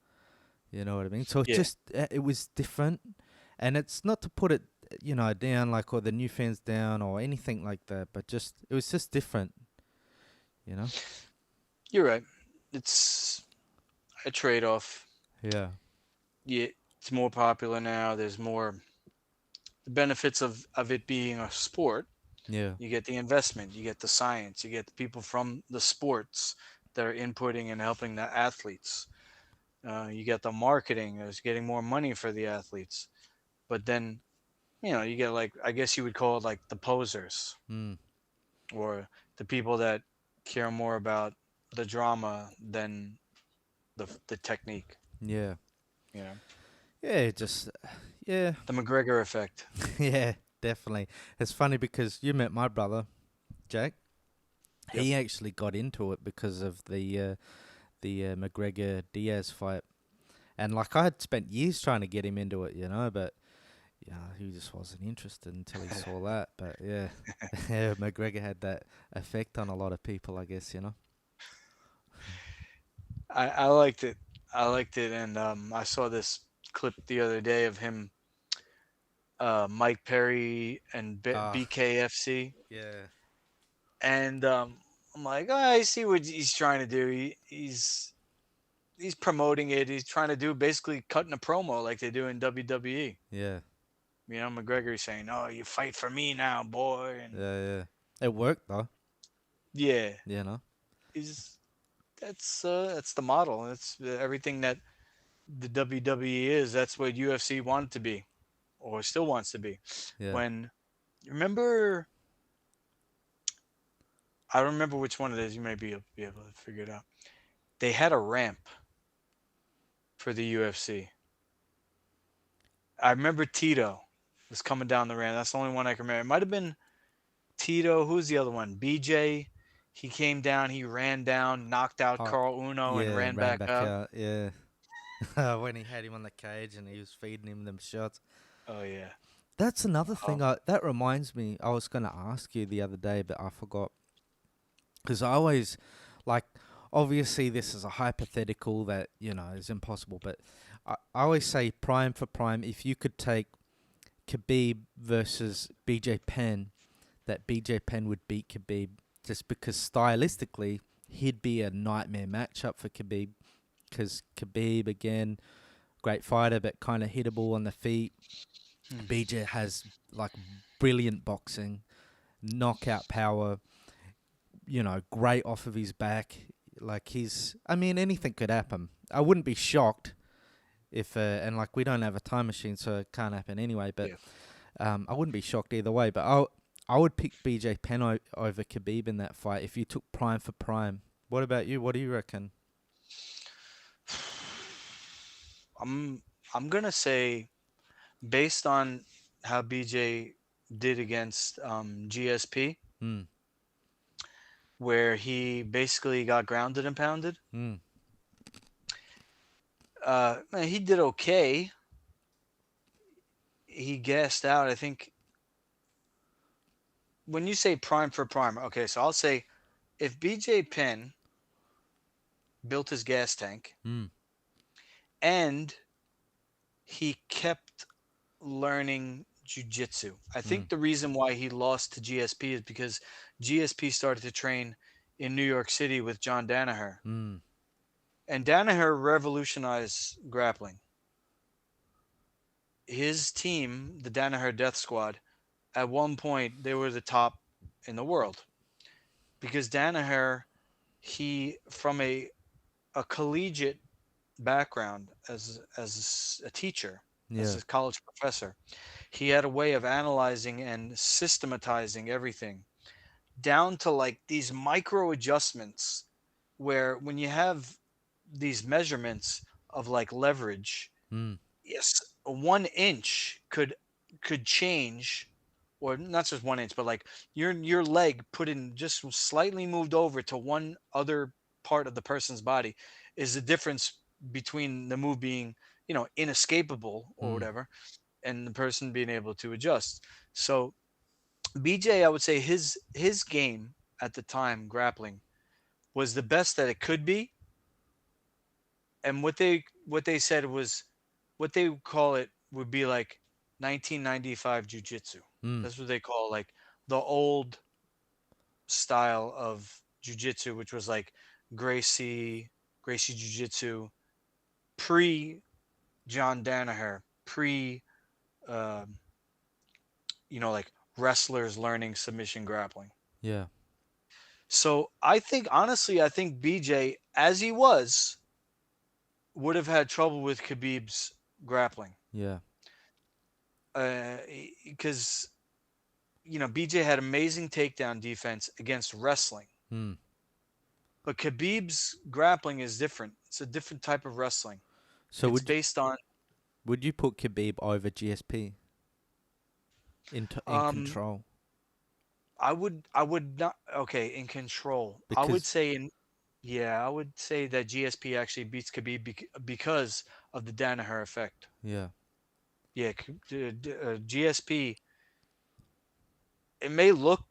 You know what I mean? So Yeah. it was different, and it's not to put it down, like, or the new fans down or anything like that, but just it was just different. You know? You're right. It's a trade-off. Yeah. Yeah, it's more popular now. There's more the benefits of it being a sport. Yeah. You get the investment, you get the science, you get the people from the sports that are inputting and helping the athletes. You get the marketing, is getting more money for the athletes. But then, you get like, I guess you would call it like the posers, Mm. or the people that care more about the drama than the technique. Yeah. You know, Yeah. Just yeah. the McGregor effect. Yeah. Definitely. It's funny because you met my brother, Jack. Yep. He actually got into it because of the McGregor Diaz fight, and like I had spent years trying to get him into it, but yeah, he just wasn't interested until he saw that. But yeah, yeah, McGregor had that effect on a lot of people, I guess. I liked it. I liked it, and I saw this clip the other day of him, Mike Perry and Ah, BKFC, yeah, and I'm like, oh, I see what he's trying to do. He's promoting it. He's trying to do basically cutting a promo like they do in WWE. yeah, McGregor's saying, "Oh, you fight for me now, boy," and yeah, yeah. It worked though, yeah, you know. he's that's the model. That's everything that the WWE is. That's what UFC wanted to be, or still wants to be. Yeah. When remember, I don't remember which one it is. You may be able to figure it out. They had a ramp for the UFC. I remember Tito was coming down the ramp. That's the only one I can remember. It might have been Tito. Who's the other one? BJ. He came down. He ran down, knocked out Oh, Carl Uno, and yeah, ran ran back back up. out. Yeah, when he had him on the cage and he was feeding him them shots. Oh yeah. That's another thing. Oh. That reminds me. I was gonna ask you the other day, but I forgot. Because I always, like, obviously this is a hypothetical that is impossible, but I always say prime for prime. If you could take Khabib versus BJ Penn, that BJ Penn would beat Khabib just because stylistically he'd be a nightmare matchup for Khabib. Because Khabib again, great fighter, but kind of hittable on the feet. Hmm. BJ has like brilliant boxing, knockout power, great off of his back. Like I mean, anything could happen. I wouldn't be shocked if, and like we don't have a time machine, so it can't happen anyway. But Yeah. I wouldn't be shocked either way. But I would pick BJ Penn over Khabib in that fight if you took prime for prime. What about you? What do you reckon? I'm I'm gonna say, based on how BJ did against GSP, Hmm. where he basically got grounded and pounded. Hmm. Man, he did okay. He gassed out. I think when you say prime for prime, okay, so I'll say if BJ Penn built his gas tank Hmm. and he kept learning jujitsu. I Hmm. think the reason why he lost to GSP is because GSP started to train in New York City with John Danaher. Hmm. And Danaher revolutionized grappling. His team, the Danaher Death Squad, at one point they were the top in the world because Danaher, he from a collegiate background as a teacher, as Yeah. a college professor, he had a way of analyzing and systematizing everything down to like these micro adjustments where when you have these measurements of like leverage, Hmm. yes, 1 inch could change, or not just 1 inch, but like your leg put in just slightly moved over to one other part of the person's body is the difference between the move being inescapable or Hmm. whatever, and the person being able to adjust. So BJ, I would say his game at the time grappling was the best that it could be, and what they said was what they would call it would be like 1995 jiu-jitsu. Hmm. That's what they call like the old style of jiu-jitsu, which was like Gracie Jiu-Jitsu pre John Danaher pre, uh, like wrestlers learning submission grappling. Yeah. So I think honestly, I think BJ, as he was, would have had trouble with Khabib's grappling. Yeah. Because BJ had amazing takedown defense against wrestling, Hmm. but Khabib's grappling is different. It's a different type of wrestling. So It's based on would you put Khabib over GSP in um control? I would not, okay, in control. I would Because say in Yeah, I would say that GSP actually beats Khabib because of the Danaher effect. yeah, Yeah, GSP, it may look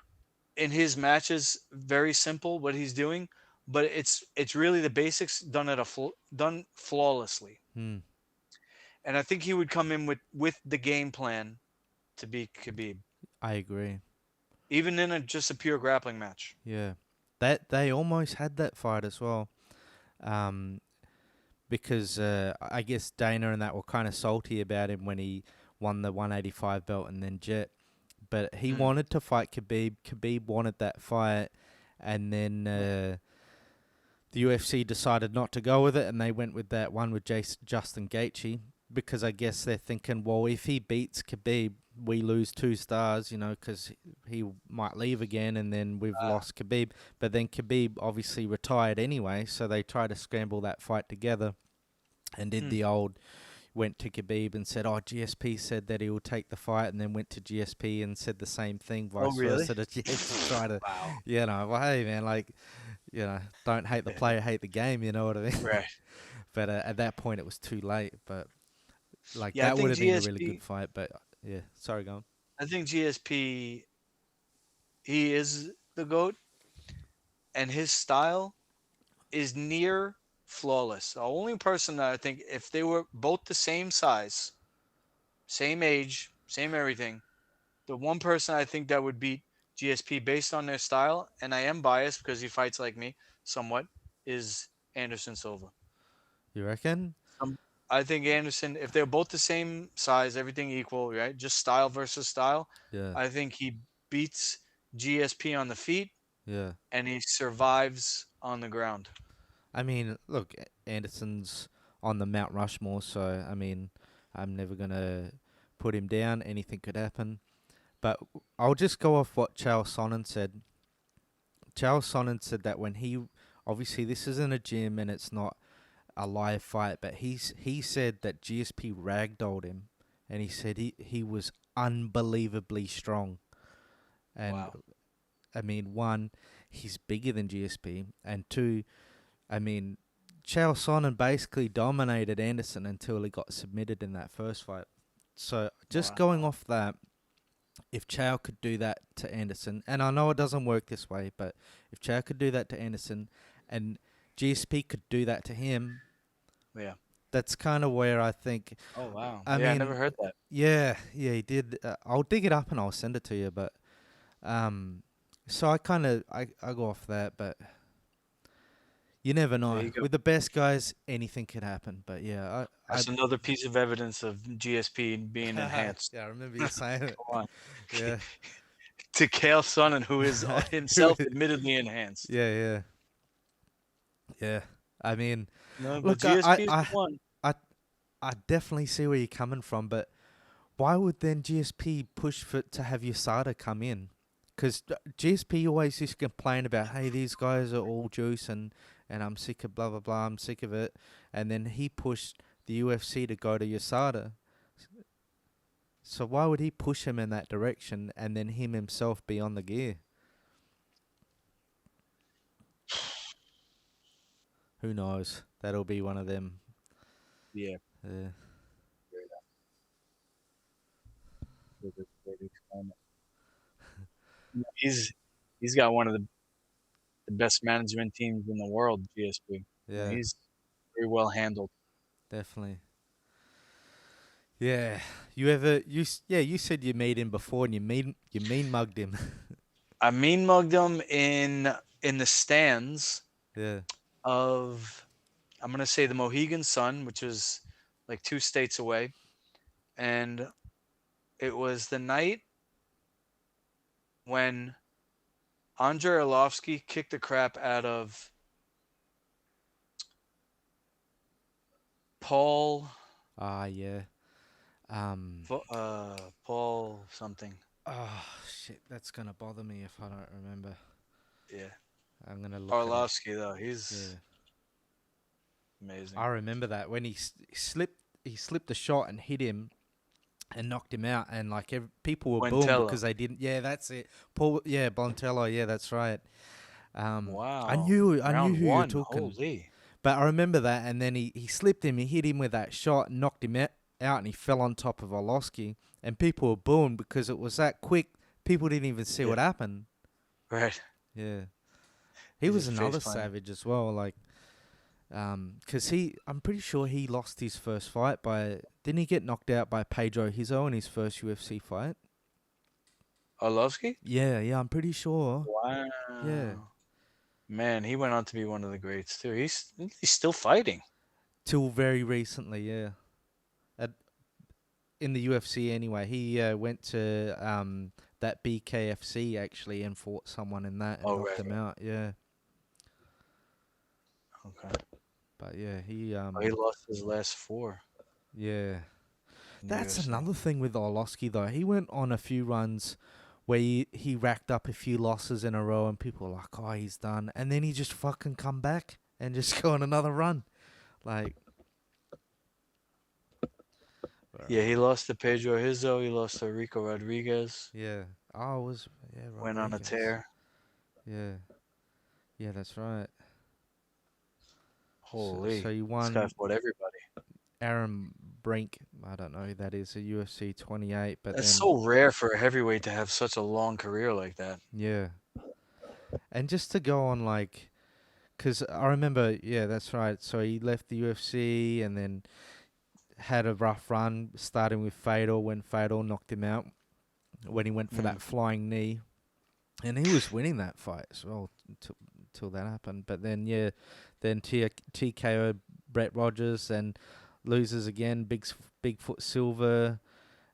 in his matches very simple what he's doing, but it's really the basics done flawlessly. hmm, And I think he would come in with the game plan to beat Khabib, I agree. even in just a pure grappling match. Yeah, that they almost had that fight as well. Um, because I guess Dana and that were kind of salty about him when he won the 185 belt and then Jet. But he Mm. wanted to fight Khabib. Khabib wanted that fight, and then the UFC decided not to go with it, and they went with that one with Justin Gaethje, because I guess they're thinking, well, if he beats Khabib, we lose 2 stars, because he might leave again, and then we've lost Khabib. But then Khabib obviously retired anyway, so they tried to scramble that fight together and did Mm. the old, went to Khabib and said, oh, GSP said that he will take the fight, and then went to GSP and said the same thing, Oh, vice really? versa, to try to, Wow. well, hey, man, like, don't hate the player, hate the game, you know what I mean? Right. But at that point, it was too late. But like Yeah, I that would think have been a really good GSP. fight. But yeah, sorry, go on. I think GSP. He is the goat, and his style is near flawless. The only person that I think, if they were both the same size, same age, same everything, the one person I think that would beat GSP based on their style, and I am biased because he fights like me somewhat, is Anderson Silva. You reckon? Um, I think Anderson, if they're both the same size, everything equal, right? Just style versus style, Yeah, I think he beats GSP on the feet yeah. and he survives on the ground. I mean, look, Anderson's on the Mount Rushmore, so I mean, I'm never gonna put him down. Anything could happen. But I'll just go off what Chael Sonnen said. Chael Sonnen said that when he, obviously this isn't a gym and it's not a live fight, but he said that GSP ragdolled him, and he said he was unbelievably strong. And Wow. I mean, one, he's bigger than GSP, and two, I mean, Chael Sonnen basically dominated Anderson until he got submitted in that first fight. So just Wow. going off that, if Chael could do that to Anderson, and I know it doesn't work this way, but if Chael could do that to Anderson, and GSP could do that to him, Yeah. that's kind of where I think. Oh, wow. I Yeah, I never mean, heard that. yeah, he did. I'll dig it up and I'll send it to you. But so I kind of I go off that, but you never There know. you go. With the best guys, anything could happen. But yeah, I That's another piece of evidence of GSP being enhanced. yeah, I remember you saying it. Come on. Yeah, To Kale Sonnen, who is himself admittedly enhanced. yeah, yeah, yeah. I mean, No, but look, GSP is the one. I, I definitely see where you're coming from, but why would then GSP push for to have USADA come in? Because GSP always used to complain about, hey, these guys are all juice and I'm sick of blah, blah, blah, I'm sick of it. And then he pushed the UFC to go to USADA. So why would he push him in that direction and then him himself be on the gear? Who knows? That'll be one of them. Yeah. Uh, He's got one of the best management teams in the world, GSP. yeah, He's very well handled. definitely. Yeah. You ever you said you made him before and you mean mugged him. I mean mugged him in the stands Yeah. of, I'm gonna say, the Mohegan Sun, which is like 2 states away, and it was the night when Andrei Arlovski kicked the crap out of Paul. Yeah. Paul something. Oh shit, that's gonna bother me if I don't remember. Yeah, I'm gonna look it up. Arlovski though, he's Yeah, amazing. I remember that when he slipped a shot and hit him and knocked him out, and like people were booing Quintella. because they didn't. Yeah, that's it. Paul. Yeah, Bontello. Yeah, that's right. I Wow. knew Round who you were one. talking. Holy. But I remember that, and then he slipped him. He hit him with that shot, and knocked him out, and he fell on top of Arlovski. And people were booing because it was that quick. People didn't even see Yeah. what happened. Right. Yeah, He he was just another face-planted. savage as well. Like, because I'm pretty sure he lost his first fight didn't he get knocked out by Pedro Hizo in his first UFC fight? Arlovski? Yeah, I'm pretty sure. Wow. Yeah, Man, he went on to be one of the greats too. He's still fighting. till very recently. Yeah, At, in the UFC anyway. He went to that BKFC actually and fought someone in that and Oh, knocked right. him out. Yeah, Okay. but yeah, he Oh, he lost his last 4 yeah. in the That's UFC. another thing with Arlovski though. He went on a few runs where he racked up a few losses in a row, and people were like, "Oh, he's done," and then he just fucking come back and just go on another run, like. Yeah, he lost to Pedro Hizo. He lost to Rico Rodriguez. Yeah. Oh, it was Went on a Rodriguez. tear. Yeah. Yeah, that's right. Holy. So you This guy won fought everybody. Aaron Brink. I don't know who that is. A UFC 28, but That's then so rare for a heavyweight to have such a long career like that. yeah. And just to go on like, because I remember, yeah, that's right. So he left the UFC and then had a rough run, starting with Fedor when Fedor knocked him out when he went for that flying knee, and he was winning that fight as well till that happened. But then then TKO Brett Rogers and loses again. Bigfoot Silva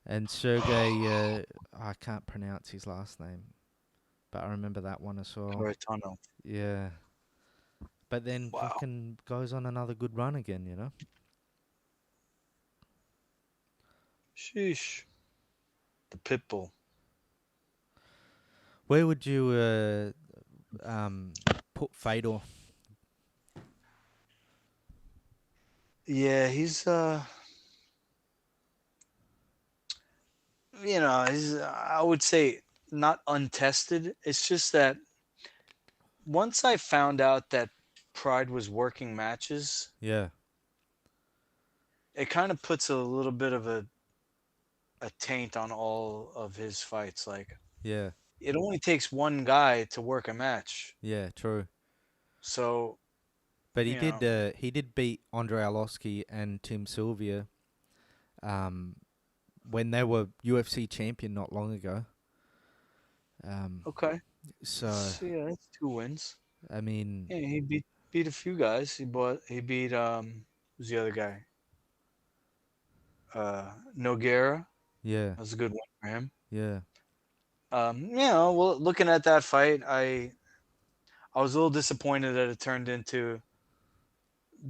and Sergey. I can't pronounce his last name, but I remember that one as well. Toretano. Yeah, but then Wow. fucking goes on another good run again. You know. Sheesh. The Pitbull. Where would you put Fedor? Yeah, he's he's I would say not untested. It's just that once I found out that Pride was working matches, Yeah. it kind of puts a little bit of a taint on all of his fights. Like, Yeah. it only takes one guy to work a match. Yeah. True. So, But you know, he did beat Andrei Arlovski and Tim Sylvia, when they were UFC champion not long ago. okay. So Yeah, that's 2 wins. I mean, Yeah, he beat a few guys. He beat who's the other guy? Nogueira. yeah, That was a good one for him. yeah, Well, looking at that fight, I was a little disappointed that it turned into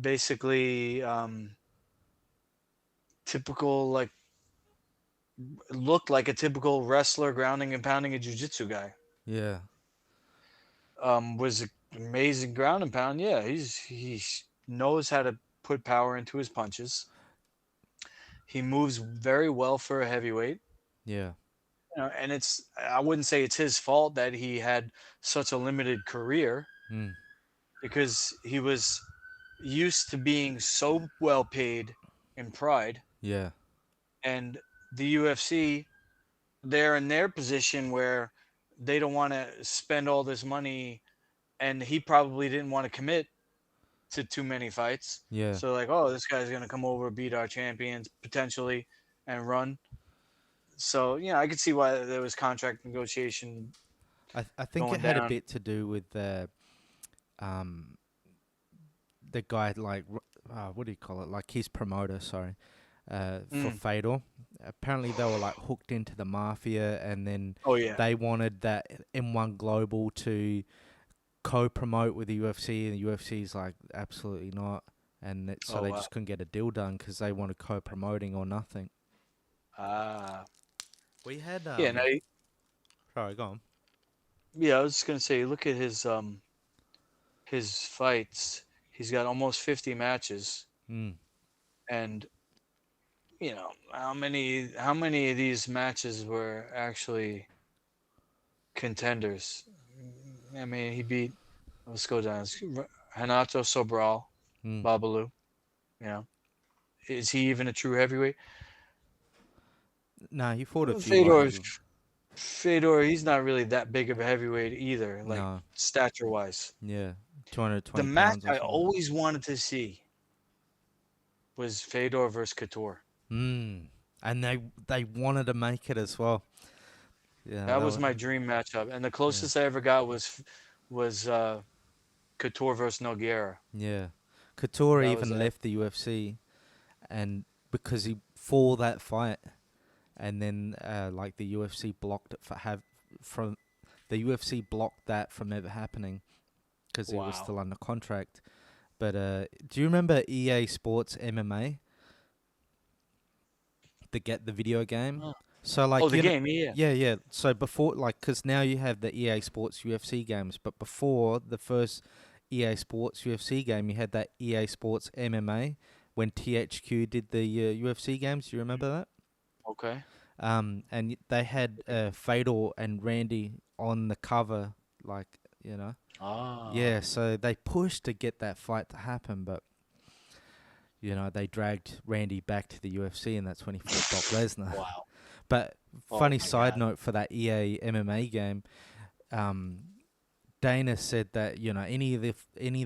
basically typical, like, looked like a typical wrestler grounding and pounding a jiu-jitsu guy. yeah, Was an amazing ground and pound. Yeah, he knows how to put power into his punches. He moves very well for a heavyweight. yeah, And I wouldn't say it's his fault that he had such a limited career, mm, because he was used to being so well paid in Pride, yeah, and the UFC, they're in their position where they don't want to spend all this money, and he probably didn't want to commit to too many fights. yeah. So, like, oh, this guy's going to come over, beat our champions potentially, and run. So, I could see why there was contract negotiation I think it going had a down. bit to do with the guy, like what do you call it? Like his promoter, sorry. for Mm. Fedor. Apparently, they were like hooked into the Mafia, and then Oh yeah. they wanted that M1 Global to co-promote with the UFC, and the UFC's like, absolutely not. And so Oh they wow. just couldn't get a deal done because they wanted co-promoting or nothing. Ah. We had Yeah. Now, sorry, go on. yeah. I was just gonna say, look at his fights. He's got almost 50 matches, Mm. and how many of these matches were actually contenders? I mean, he beat. Let's go down. Renato Sobral, Mm. Babalu. You know, is he even a true heavyweight? No, he fought a few light Fedor, heavy. Fedor, he's not really that big of a heavyweight either, like No, stature wise. yeah, The 220 match pounds or I something. always wanted to see was Fedor versus Couture. Mm. And they wanted to make it as well. Yeah, That they was were, my dream matchup, and the yeah, closest I ever got was Couture versus Nogueira. yeah. Couture That was even it. left the UFC, and because he for that fight, and then like the UFC blocked it from the UFC blocked that from ever happening because he was Wow. still under contract. But do you remember EA Sports MMA? The video game. Oh, So oh, like the game, yeah. yeah, yeah. So before like, cause now you have the EA Sports UFC games, but before the first EA Sports UFC game, you had that EA Sports MMA when THQ did the UFC games. Do you remember that? Okay. And they had Fedor and Randy on the cover, like you know. Ah. Yeah, so they pushed to get that fight to happen, but they dragged Randy back to the UFC, and that's when he fought Brock Lesnar. Wow. But Oh funny my side God. note for that EA MMA game, um, Dana said that any of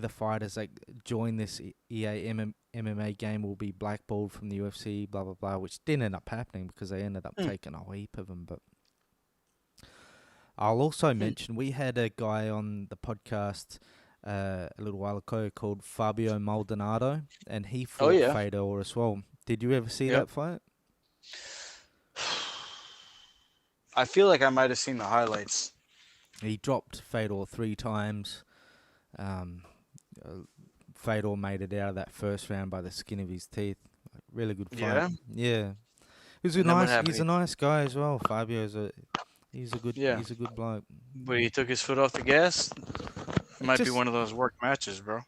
the fighters that join this EA MMA game will be blackballed from the UFC, blah blah blah, which didn't end up happening because they ended up Hmm. taking a heap of them. But I'll also Hmm. mention we had a guy on the podcast a little while ago called Fábio Maldonado, and he Oh fought yeah. Fedor as well. Did you ever see Yep. that fight? I feel like I might have seen the highlights. He dropped Fedor 3 times. Um, uh, Fedor made it out of that first round by the skin of his teeth. Really good fight. Yeah. Yeah, And then what He's a happened? nice guy as well. Yeah. He's a good bloke. But he took his foot off the gas. It It might be just one of those work matches, bro.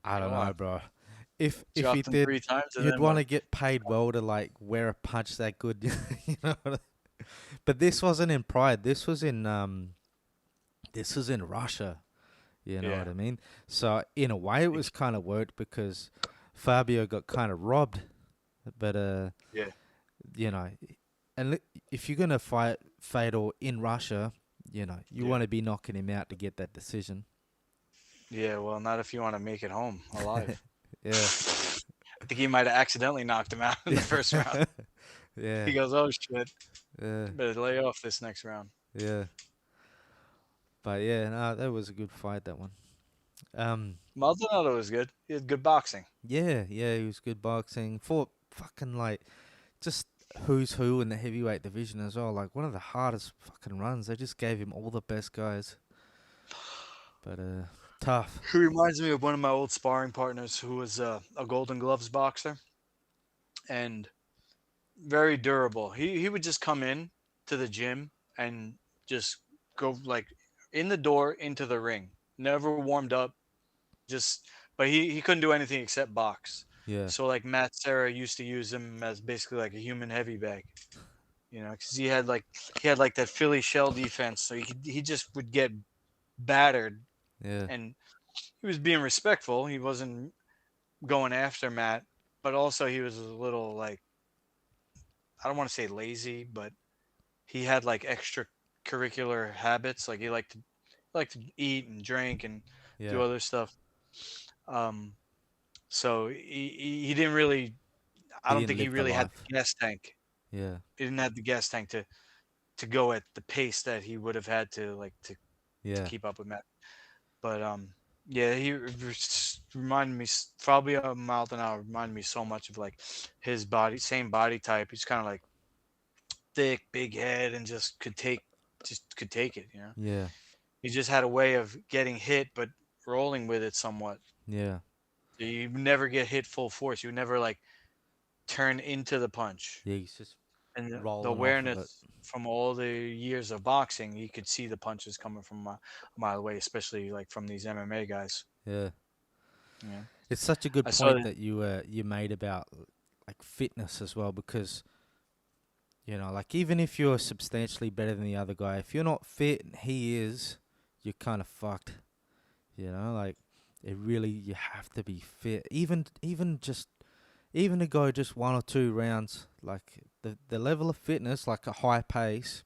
I don't Go know, on. bro. If he Dropped him did, 3 times and you'd then want what? to get paid well to like wear a punch that good, you know. But this wasn't in Pride. This was in Russia. You know Yeah. what I mean? So in a way, it was kind of worked because Fabio got kind of robbed. But Yeah. you know, if you're gonna fight Fedor in Russia, you Yeah. want to be knocking him out to get that decision. Yeah. Well, not if you want to make it home alive. Yeah. I think he might have accidentally knocked him out in the first round. Yeah. He goes, "Oh shit, Yeah. better lay off this next round." Yeah. But yeah, no, that was a good fight, that one. Um, Maldonado was good. He had good boxing. yeah, yeah, he was good boxing. Fought fucking like just who's who in the heavyweight division as well. Like one of the hardest fucking runs. They just gave him all the best guys. But tough. He reminds me of one of my old sparring partners who was a Golden Gloves boxer and very durable. He would just come in to the gym and just go like in the door into the ring. Never warmed up. Just but he couldn't do anything except box. Yeah, So like Matt Serra used to use him as basically like a human heavy bag, because he had like that Philly shell defense. So he just would get battered, yeah, and he was being respectful. He wasn't going after Matt, but also he was a little like I don't want to say lazy, but he had like extracurricular habits. Like he liked to eat and drink and do yeah. other stuff. Um, so he didn't really. I He don't didn't think he live the really had life. the gas tank. Yeah, He didn't have the gas tank to go at the pace that he would have had to like to yeah, keep up with Matt. But Yeah, he reminded me. Fabio Maldonado reminded me so much of like his body, same body type. He's kind of like thick, big head, and just could take it. You know, Yeah. he just had a way of getting hit, but rolling with it somewhat. Yeah. So you never get hit full force. You never like turn into the punch. Yeah. He's just And the rolling off of it. awareness from all the years of boxing, you could see the punches coming from a mile away, especially like from these MMA guys. Yeah. Yeah, It's such a good I saw point that. that you made about like fitness as well, because like even if you're substantially better than the other guy, if you're not fit and he is, you're kind of fucked. Like it really, you have to be fit. Even to go just 1 or 2 rounds, like the level of fitness, like a high pace.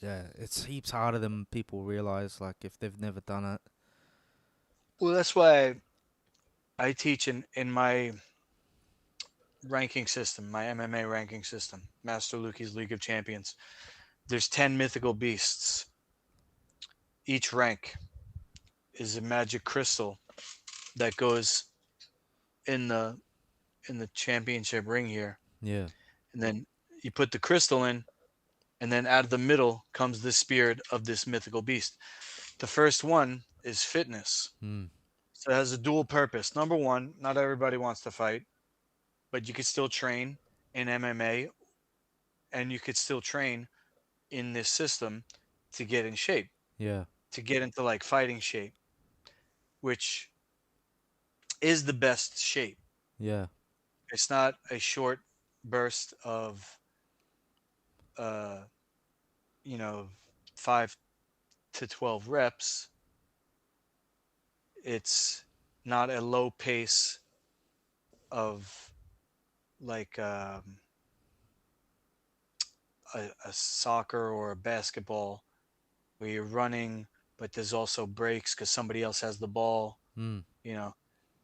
Yeah, it's heaps harder than people realize. Like if they've never done it. Well, that's why I teach in my ranking system, my MMA ranking system, Master Lukey's League of Champions. There's 10 mythical beasts. Each rank is a magic crystal that goes in the championship ring here. Yeah. And then you put the crystal in, and then out of the middle comes the spirit of this mythical beast. The first one is fitness. Mm. So it has a dual purpose. Number one, not everybody wants to fight, but you could still train in MMA, and you could still train in this system to get in shape, Yeah. to get into like fighting shape, which is the best shape. Yeah. It's not a short burst of, uh, you know, 5 to 12 reps. It's not a low pace of like a soccer or a basketball where you're running, but there's also breaks because somebody else has the ball. Mm. You know,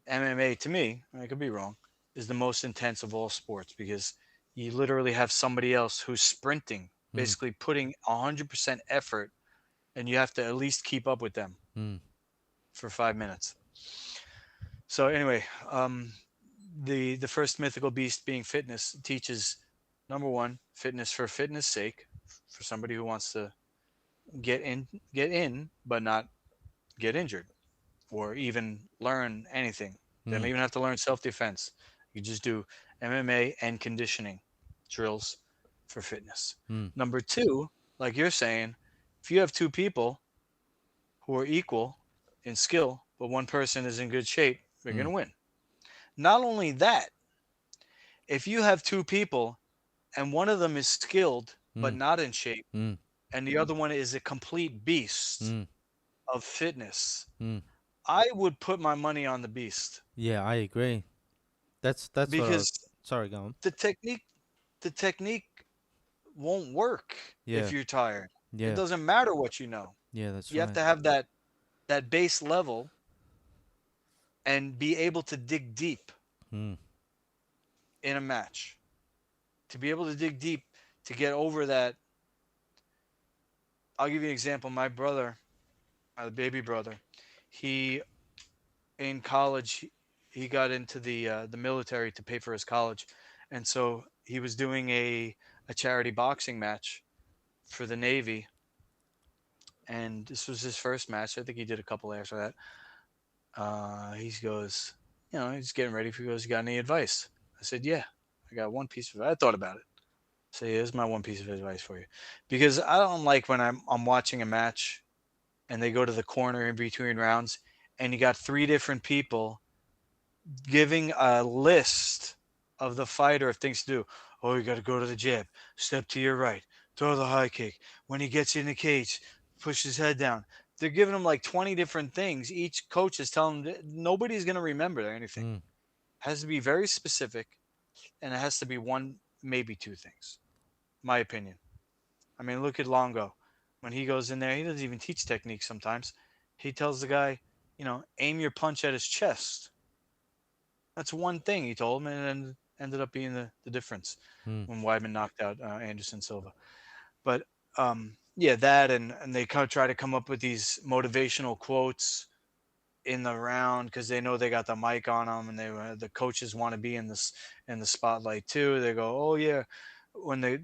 MMA to me, I could be wrong, is the most intense of all sports because you literally have somebody else who's sprinting, Mm. basically putting 100% effort, and you have to at least keep up with them Mm. for 5 minutes. So anyway, the first mythical beast being fitness teaches number one fitness for fitness sake for somebody who wants to get in but not get injured or even learn anything. They don't Mm. even have to learn self-defense. You just do MMA and conditioning drills for fitness. Mm. Number two, like you're saying, if you have two people who are equal in skill but one person is in good shape, they're going Mm. to win. Not only that, if you have two people and one of them is skilled but Mm. not in shape Mm. and the other one is a complete beast Mm. of fitness, Mm. I would put my money on the beast Yeah, I agree. That's what I was. because Sorry, go on. the technique the technique won't work if Yeah. you're tired. It Yeah. doesn't matter what you know. Yeah, that's You have right. to have that base level and be able to dig deep Mm. in a match. To be able to dig deep to get over that. I'll give you an example. My brother, my baby brother, he in college he got into the military to pay for his college, and so he was doing a charity boxing match for the Navy, and this was his first match. I think he did a couple after that. He goes, he's getting ready. He goes, "You got any advice?" I said, "Yeah, I got one piece of it. I thought about it." So here's my one piece of advice for you, because I don't like when I'm watching a match and they go to the corner in between rounds, and you got three different people giving a list of the fighter of things to do. Oh, you got to go to the jab, step to your right, throw the high kick. When he gets in the cage, push his head down. They're giving him like 20 different things. Each coach is telling them nobody's going to remember anything. Mm. It has to be very specific, and it has to be one, maybe two things. My opinion. I mean, look at Longo. When he goes in there, he doesn't even teach technique sometimes. He tells the guy, aim your punch at his chest. That's one thing he told him, and then ended up being the difference Mm. when Weidman knocked out Anderson Silva. But yeah, that and they try to come up with these motivational quotes in the round because they know they got the mic on them, and the coaches want to be in the spotlight too. They go, "Oh yeah," when the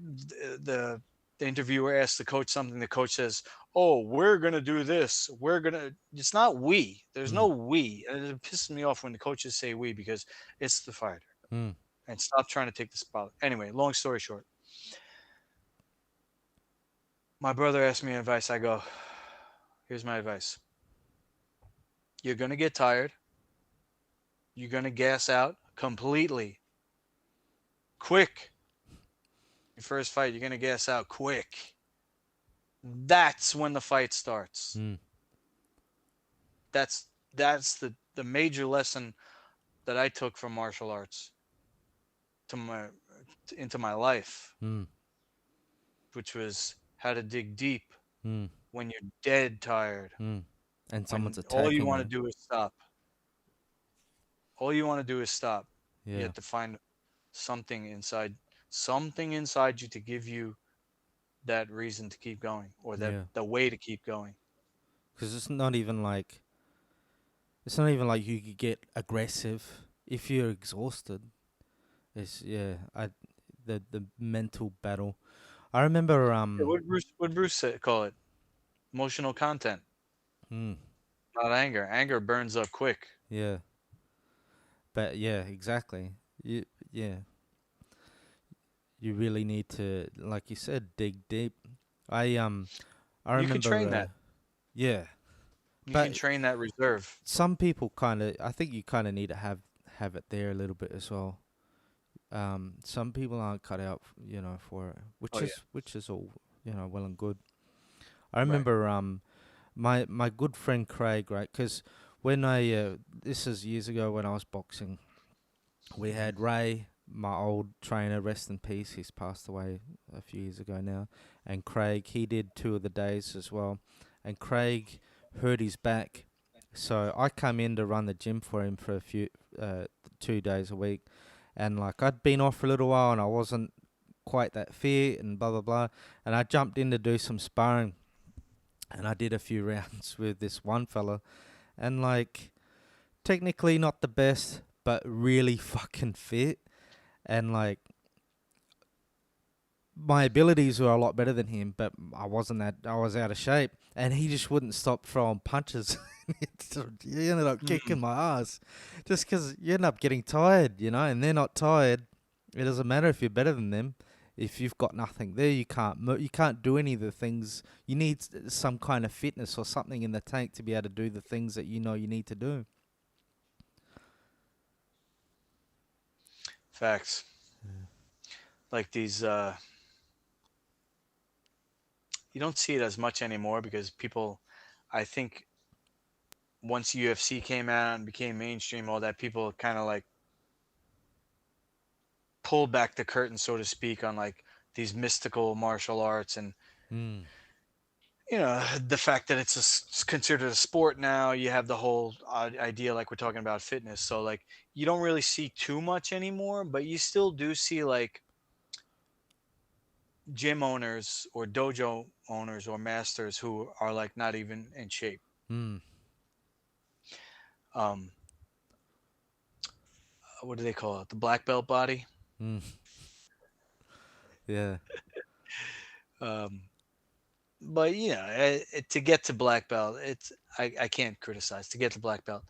the interviewer asks the coach something, the coach says, "Oh, we're gonna do this. We're gonna." It's not we. There's no Mm. we. And it pisses me off when the coaches say we because it's the fighter. Mm. And stop trying to take the spotlight. Anyway, long story short, my brother asked me advice. I go, "Here's my advice. You're gonna get tired. You're gonna gas out completely, quick. Your first fight, you're gonna gas out quick. That's when the fight starts. Mm. That's the major lesson that I took from martial arts to my into my life, Mm. which was how to dig deep Mm. when you're dead tired, Mm. And when someone's all you attacking want to you. do is stop. All you want to do is stop. You Yeah. have to find something inside you to give you that reason to keep going, or that Yeah. the way to keep going. Because it's not even like you could get aggressive if you're exhausted. It's the mental battle. I remember Yeah, what Bruce said, call it emotional content, mm, not anger. Anger burns up quick. yeah, but yeah, exactly. Yeah, you really need to, like you said, dig deep. I um I You can remember train that. yeah, You can but train that reserve. some people I think you kind of need to have it there a little bit as well. Some people aren't cut out, for it, Oh yeah, which is all, well and good. I right. remember my good friend Craig, right? Because when this is years ago when I was boxing, we Hmm. had Ray, my old trainer, rest in peace. He's passed away a few years ago now. And Craig, he did 2 of the days as well. And Craig hurt his back, so I come in to run the gym for him for 2 days a week. And like I'd been off for a little while, and I wasn't quite that fit, and blah blah blah. And I jumped in to do some sparring, and I did a few rounds with this one fella, and like technically not the best, but really fucking fit, and like my abilities were a lot better than him, but I was out of shape, and he just wouldn't stop throwing punches. He ended up Mm. kicking my ass, just because you end up getting tired, and they're not tired. It doesn't matter if you're better than them. If you've got nothing there, you can't do any of the things. You need some kind of fitness or something in the tank to be able to do the things that you need to do. Facts. Like these, you don't see it as much anymore because people, I think, once UFC came out and became mainstream, all that, people kind of like pulled back the curtain, so to speak, on like these mystical martial arts, and Mm. the fact that it's considered a sport now. You have the whole idea, like we're talking about fitness, so like you don't really see too much anymore, but you still do see like gym owners or dojo owners or masters who are like not even in shape. Mm. um what do they call it, the black belt body? Mm. Yeah. um but to get to black belt, I can't criticize to get to black belt,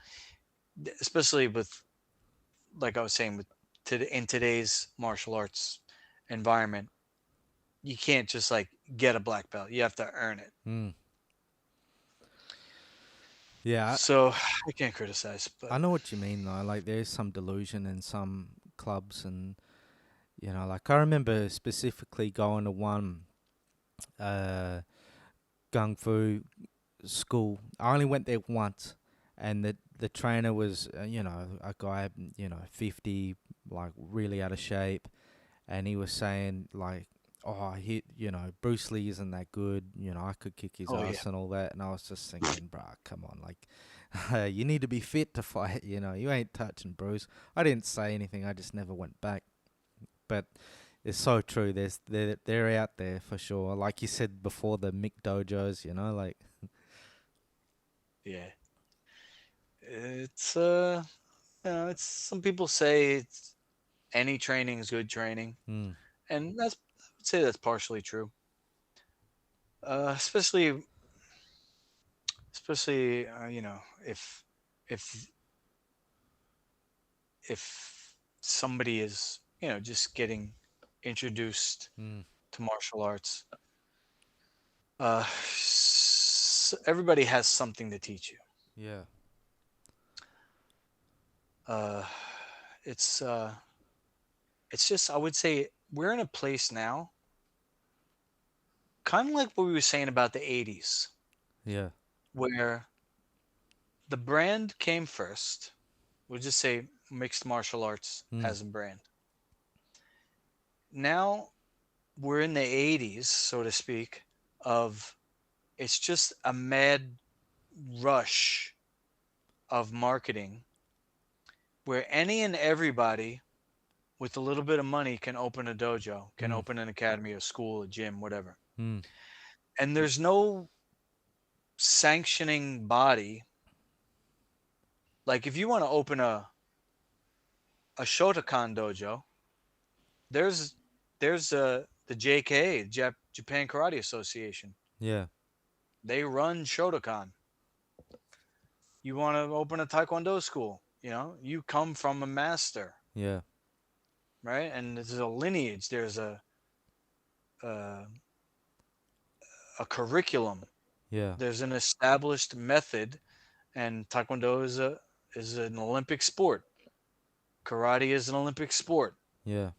especially with, like I was saying, in today's martial arts environment. You can't just like get a black belt, you have to earn it. Mm. Yeah. So I can't criticize, but I know what you mean though. Like there's some delusion in some clubs, and like I remember specifically going to one uh gung fu school. I only went there once, and the trainer was a guy 50, like really out of shape, and he was saying like, oh, Bruce Lee isn't that good, I could kick his oh yeah. ass and all that. And I was just thinking, bruh, come on, like you need to be fit to fight, you ain't touching Bruce. I didn't say anything, I just never went back. But it's so true. They're out there for sure. Like you said before, the Mick dojos, like Yeah, It's it's some people say it's any training is good training, Mm. and I would say that's partially true. Especially if if if somebody is just getting introduced Mm. to martial arts, everybody has something to teach you. Yeah. Uh, it's uh, it's just I would say we're in a place now, kind of like what we were saying about the '80s, Yeah. where the brand came first. We'll just say mixed martial arts Mm. as a brand. Now we're in the '80s, so to speak, of it's just a mad rush of marketing where any and everybody with a little bit of money can open a dojo, can Mm. open an academy, a school, a gym, whatever. Mm. And there's no sanctioning body. Like if you want to open a Shotokan dojo, there's the JKA, Japan Karate Association. Yeah. They run Shotokan. You want to open a Taekwondo school, you come from a master, Yeah. right? And there's a lineage. There's a, a curriculum. Yeah. There's an established method, and Taekwondo is an Olympic sport. Karate is an Olympic sport. Yeah.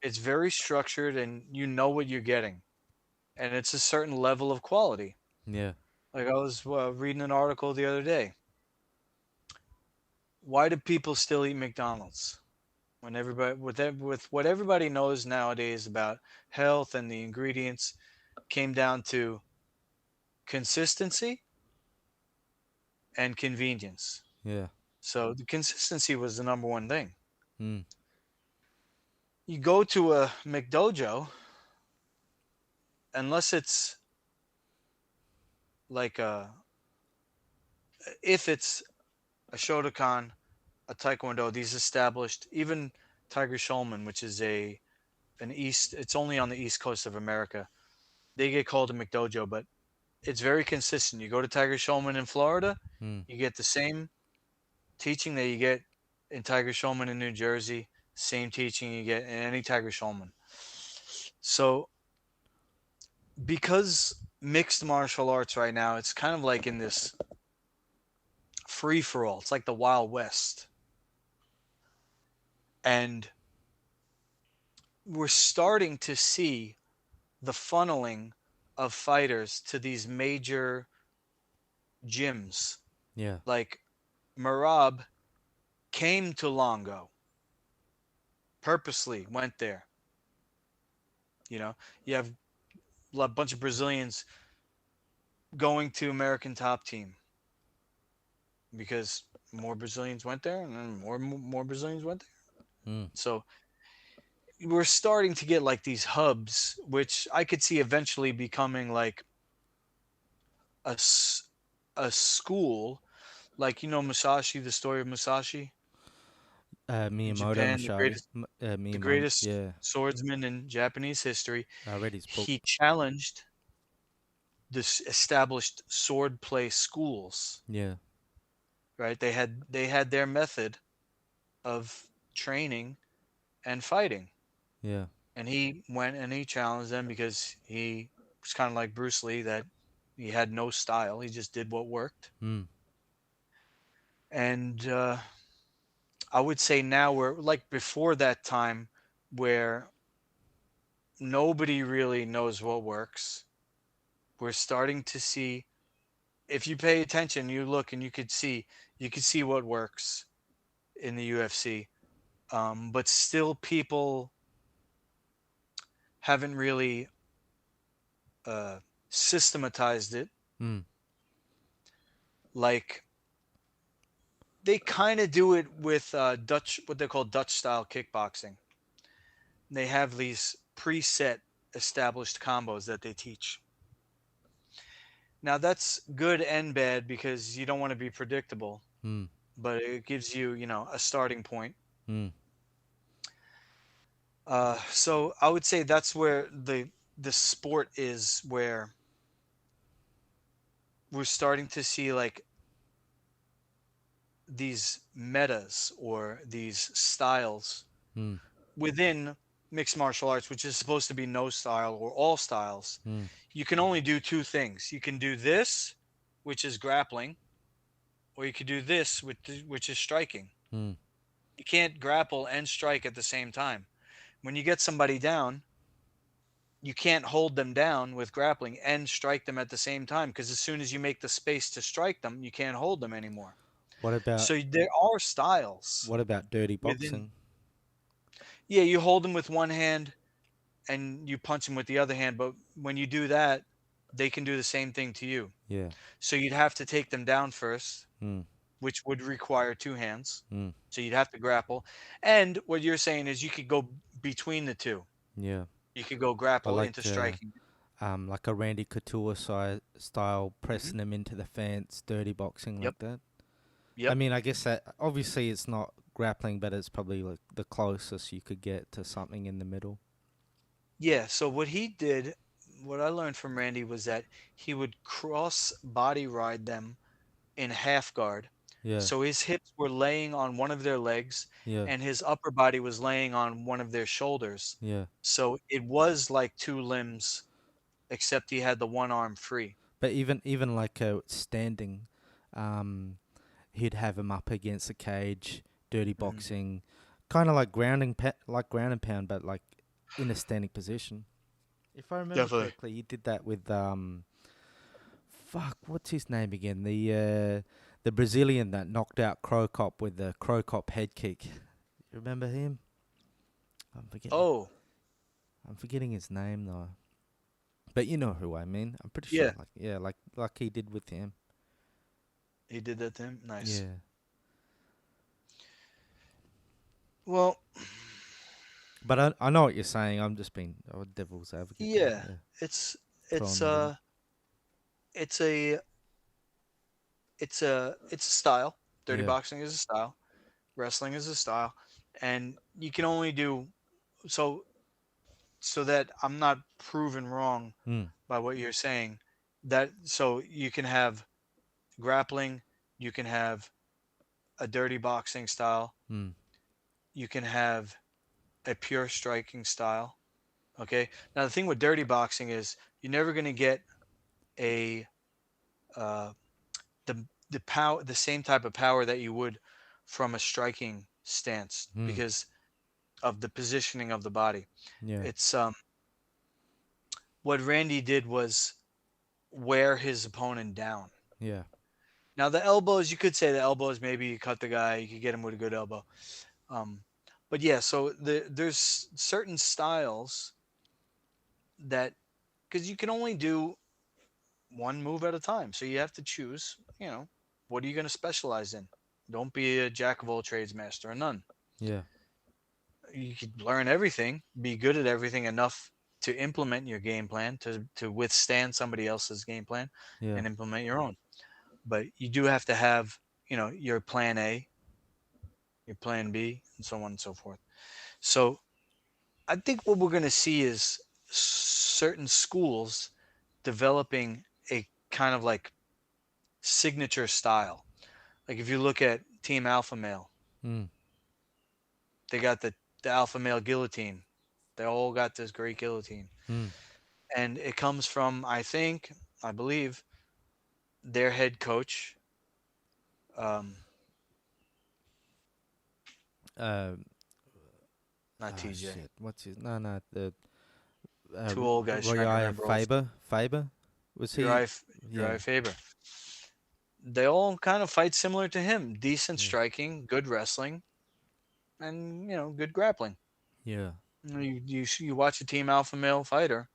It's very structured, and you know what you're getting, and it's a certain level of quality. Yeah. Like I was reading an article the other day. Why do people still eat McDonald's when everybody with what everybody knows nowadays about health and the ingredients came down to consistency and convenience. Yeah. So the consistency was the number one thing. Mm. You go to a McDojo, unless it's like if it's a Shotokan, a Taekwondo, these established, even Tiger Schulman, which is it's only on the East Coast of America. They get called a McDojo, but it's very consistent. You go to Tiger Schulman in Florida, Mm. you get the same teaching that you get in Tiger Schulman in New Jersey, same teaching you get in any Tiger Schulman. So because mixed martial arts right now, it's kind of like in this free for all. It's like the Wild West. And we're starting to see the funneling of fighters to these major gyms. Yeah. Like Marab came to Longo, purposely went there. You have a bunch of Brazilians going to American Top Team because more Brazilians went there, and then more Brazilians went there. Mm. So we're starting to get like these hubs, which I could see eventually becoming like a, a school, like Musashi, the story of Musashi in Miyamoto Japan, Mushari. the Miyamon. greatest Yeah. swordsman in Japanese history. I read his book. He challenged this established sword play schools, Yeah. right? They had their method of training and fighting. Yeah. And he went and he challenged them because he was kind of like Bruce Lee, that he had no style. He just did what worked. Mm. And I would say now we're like before that time where nobody really knows what works. We're starting to see, if you pay attention, you look and you could see what works in the UFC. But still people haven't really systematized it. Mm. Like they kind of do it with Dutch, what they call Dutch style kickboxing. They have these preset established combos that they teach. Now that's good and bad because you don't want to be predictable. Mm. but it gives you, a starting point. Mm. So I would say that's where the sport is, where we're starting to see like these metas or these styles Mm. within mixed martial arts, which is supposed to be no style or all styles. Mm. You can only do two things. You can do this, which is grappling, or you could do this, which is striking. Mm. You can't grapple and strike at the same time. When you get somebody down, you can't hold them down with grappling and strike them at the same time, because as soon as you make the space to strike them, you can't hold them anymore. What about So there are styles dirty within. boxing? Yeah, you hold them with one hand and you punch them with the other hand, but when you do that, they can do the same thing to you. Yeah. So you'd have to take them down first, Mm. which would require two hands. Mm. So you'd have to grapple. And what you're saying is you could go between the two. Yeah. You could go But grapple into striking. like a Randy Couture style, Hmm. pressing him into the fence, dirty boxing Yep. like that. I Yep. mean, I guess that obviously it's not grappling, but it's probably like the closest you could get to something in the middle. Yeah. So what he did, what I learned from Randy was that he would cross body ride them in half guard. Yeah. So his hips were laying on one of their legs Yeah. and his upper body was laying on one of their shoulders. Yeah. So it was like two limbs, except he had the one arm free. But even like standing, um, he'd have him up against the cage, dirty Hmm. boxing, kind of like like ground and pound, but like in a standing position. If I remember Definitely. correctly, he did that with fuck, what's his name again? The Brazilian that knocked out Crow Cop with the Crow Cop head kick. You remember him? I'm forgetting. Oh, I'm forgetting his name though. But you know who I mean. I'm pretty sure. yeah. Like yeah, like he did with him. He did that to him. Nice. Yeah. Well, But I know what you're saying. I'm just being a devil's advocate there. yeah. Yeah. It's Throwing it's that in. uh it's a it's a style. Dirty Yeah. boxing is a style. Wrestling is a style, and you can only do so so that I'm not proven wrong Mm. by what you're saying. That so you can have grappling, you can have a dirty boxing style, Mm. you can have a pure striking style. Okay. Now the thing with dirty boxing is you're never going to get a uh, the power, the same type of power that you would from a striking stance, Mm. because of the positioning of the body. Yeah. It's what Randy did was wear his opponent down. Yeah. Now the elbows, you could say the elbows, maybe you cut the guy, you could get him with a good elbow. Um, but yeah, so there's certain styles that, because you can only do one move at a time, so you have to choose. What are you going to specialize in? Don't be a jack of all trades, master of none. Yeah. You could learn everything, be good at everything enough to implement your game plan, to withstand somebody else's game plan, Yeah. and implement your own. But you do have to have, your plan A, your plan B, and so on and so forth. So I think what we're going to see is certain schools developing a kind of like signature style. Like if you look at Team Alpha Male, Mm. they got the Alpha Male guillotine. They all got this great guillotine. Mm. And it comes from, I believe, their head coach, um, Uh. not Ah TJ. shit. What's his? No. The Two old guys trying to Roy remember all. Faber. Was he? Uriah, Yeah. Uriah Faber. They all kind of fight similar to him. Decent Yeah. striking, good wrestling, and good grappling. Yeah. You watch a Team Alpha Male fighter,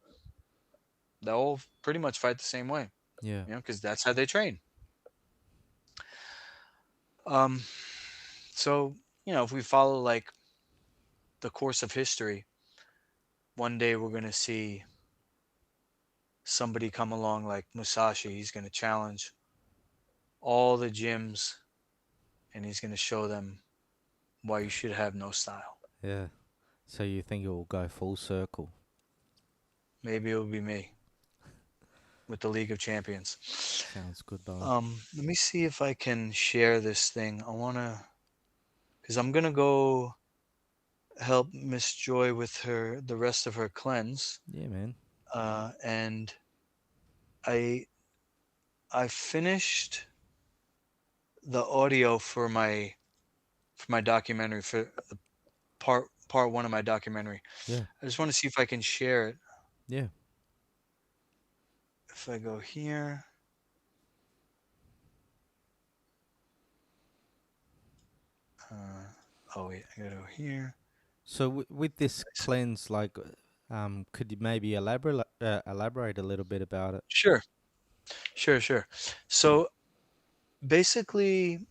they all pretty much fight the same way, Yeah. because that's how they train. Um, so if we follow like the course of history, one day we're gonna see somebody come along like Musashi. He's gonna challenge all the gyms and he's going to show them why you should have no style. Yeah. So you think it will go full circle? Maybe it will be me with the League of Champions. Sounds good, bro. Let me see if I can share this thing. I want to, because I'm going to go help Miss Joy with the rest of her cleanse. Yeah, man. And I finished the audio for my documentary, for the part one of my documentary. Yeah. I just want to see if I can share it. Yeah. If I go here. Oh wait, I gotta go here. So with this cleanse, like, could you maybe elaborate a little bit about it? Sure. So basically,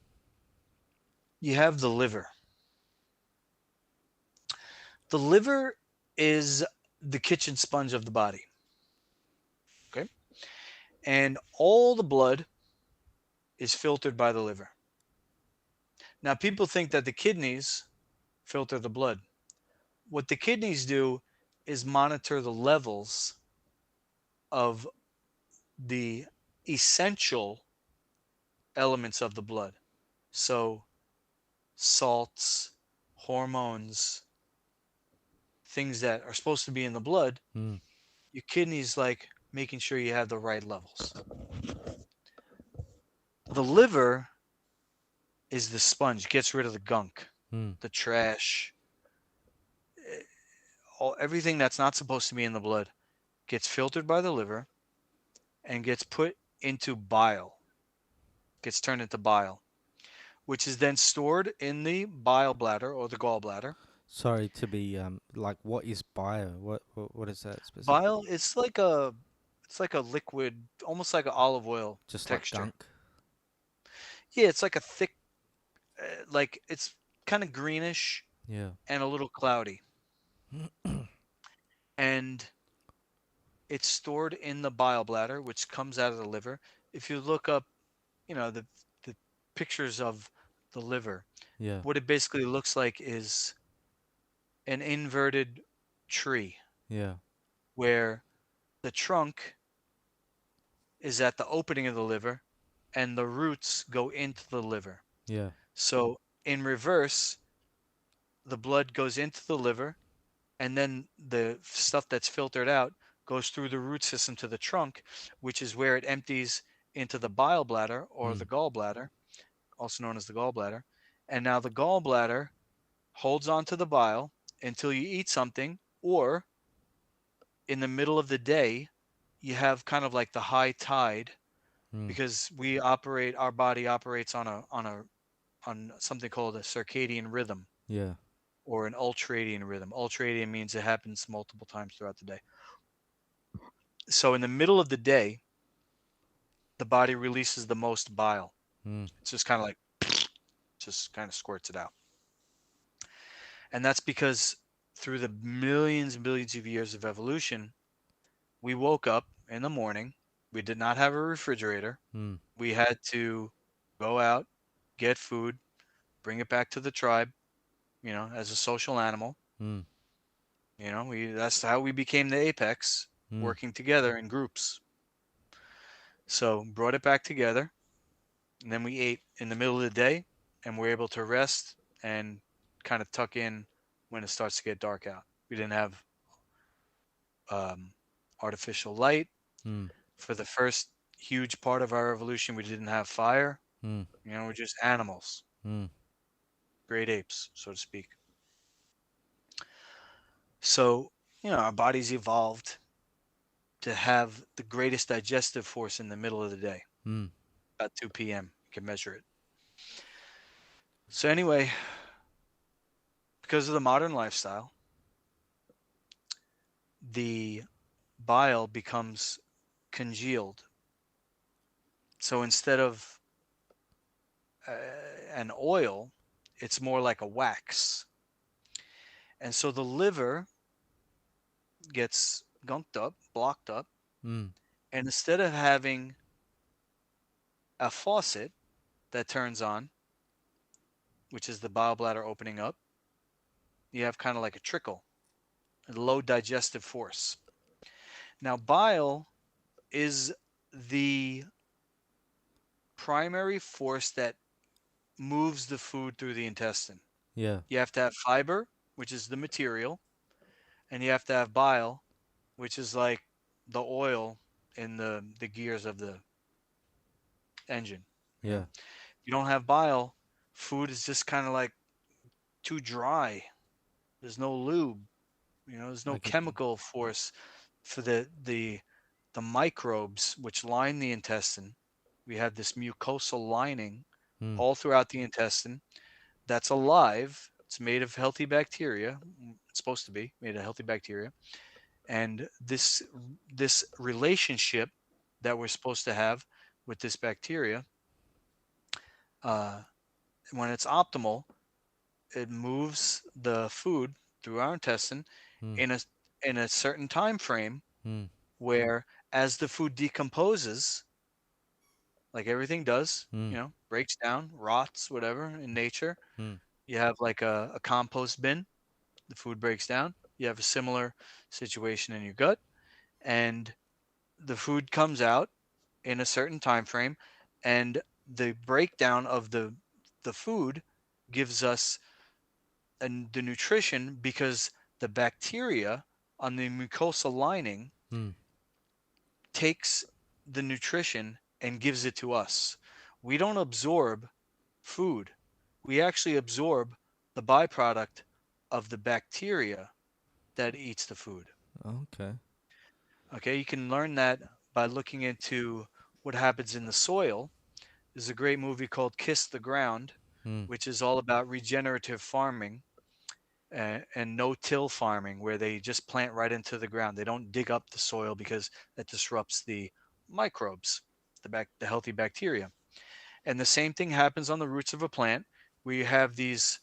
you have the liver. The liver is the kitchen sponge of the body. Okay? And all the blood is filtered by the liver. Now, people think that the kidneys filter the blood. What the kidneys do is monitor the levels of the essential elements of the blood. So, salts, hormones, things that are supposed to be in the blood, your kidneys like making sure you have the right levels. The liver is the sponge, gets rid of the gunk, the trash, everything that's not supposed to be in the blood gets filtered by the liver and gets put into bile, gets turned into bile, which is then stored in the bile bladder or the gallbladder. Sorry to be like, what is bio? What is that specific? Bile, it's like a liquid, almost like an olive oil Just like texture. gunk. Yeah, it's like a thick, like it's kind of greenish. Yeah. And a little cloudy. And it's stored in the bile bladder, which comes out of the liver. If you look up, the pictures of the liver, Yeah. what it basically looks like is an inverted tree. Yeah. Where the trunk is at the opening of the liver and the roots go into the liver. Yeah. So in reverse, the blood goes into the liver, and then the stuff that's filtered out goes through the root system to the trunk, which is where it empties into the bile bladder or the gallbladder, also known as the gallbladder. And now the gallbladder holds on to the bile until you eat something, or in the middle of the day, you have kind of like the high tide, because our body operates on something called a circadian rhythm. Yeah. Or an ultradian rhythm. Ultradian means it happens multiple times throughout the day. So in the middle of the day, the body releases the most bile. It's just kind of like, just kind of squirts it out. And that's because through the millions and billions of years of evolution, we woke up in the morning. We did not have a refrigerator. We had to go out, get food, bring it back to the tribe, as a social animal. That's how we became the apex, working together in groups. So brought it back together, and then we ate in the middle of the day, and we're able to rest and kind of tuck in when it starts to get dark out. We didn't have artificial light. For the first huge part of our evolution, we didn't have fire. We're just animals. Great apes, so to speak. So, our bodies evolved to have the greatest digestive force in the middle of the day. About 2 p.m. You can measure it. So anyway, because of the modern lifestyle, the bile becomes congealed. So instead of an oil, it's more like a wax. And so the liver gets gunked up, blocked up. And instead of having a faucet that turns on, which is the bile bladder opening up, you have kind of like a trickle, a low digestive force. Now, bile is the primary force that moves the food through the intestine. Yeah. You have to have fiber, which is the material, and you have to have bile, which is like the oil in the gears of the engine. You know, Yeah. if you don't have bile, food is just kind of like too dry. There's no lube. There's no I get you. chemical force for the microbes which line the intestine. We have this mucosal lining Mm. all throughout the intestine that's alive. It's made of healthy bacteria. It's supposed to be made of healthy bacteria. And this relationship that we're supposed to have with this bacteria, uh, when it's optimal, it moves the food through our intestine Mm. in a certain time frame Mm. where as the food decomposes, like everything does, Mm. breaks down, rots, whatever in nature, Mm. you have like a compost bin, the food breaks down. You have a similar situation in your gut, and the food comes out in a certain time frame, and the breakdown of the food gives us the nutrition because the bacteria on the mucosal lining Mm. takes the nutrition and gives it to us. We don't absorb food. We actually absorb the byproduct of the bacteria that eats the food. Okay. Okay, you can learn that by looking into what happens in the soil. There's a great movie called Kiss the Ground, Mm. which is all about regenerative farming and no-till farming, where they just plant right into the ground. They don't dig up the soil because that disrupts the microbes, the healthy bacteria. And the same thing happens on the roots of a plant. We have these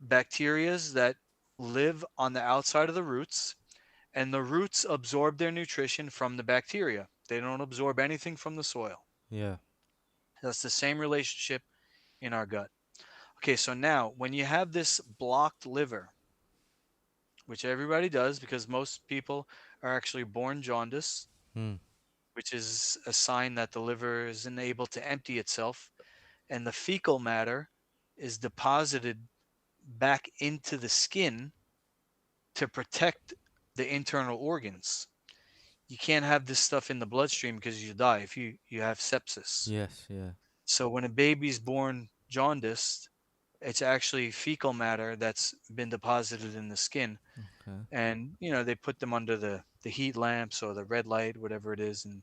bacterias that live on the outside of the roots, and the roots absorb their nutrition from the bacteria. They don't absorb anything from the soil. Yeah. That's the same relationship in our gut. Okay, so now when you have this blocked liver, which everybody does because most people are actually born jaundiced, Mm. which is a sign that the liver isn't able to empty itself, and the fecal matter is deposited back into the skin to protect the internal organs. You can't have this stuff in the bloodstream because you die if you have sepsis. Yes. Yeah. So when a baby's born jaundiced, it's actually fecal matter that's been deposited in the skin, Okay. and they put them under the heat lamps or the red light, whatever it is, and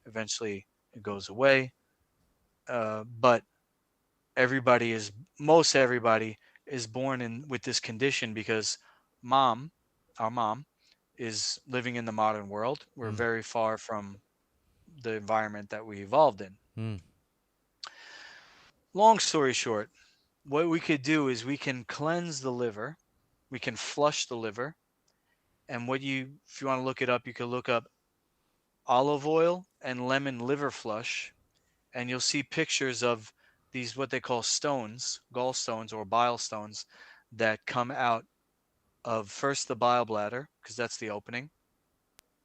eventually it goes away. But everybody is most everybody is born in with this condition because mom, our mom, is living in the modern world. We're Mm. very far from the environment that we evolved in. Mm. Long story short, what we could do is we can cleanse the liver, we can flush the liver, and if you want to look it up, you can look up olive oil and lemon liver flush, and you'll see pictures of these what they call stones, gallstones or bile stones that come out of first the bile bladder because that's the opening,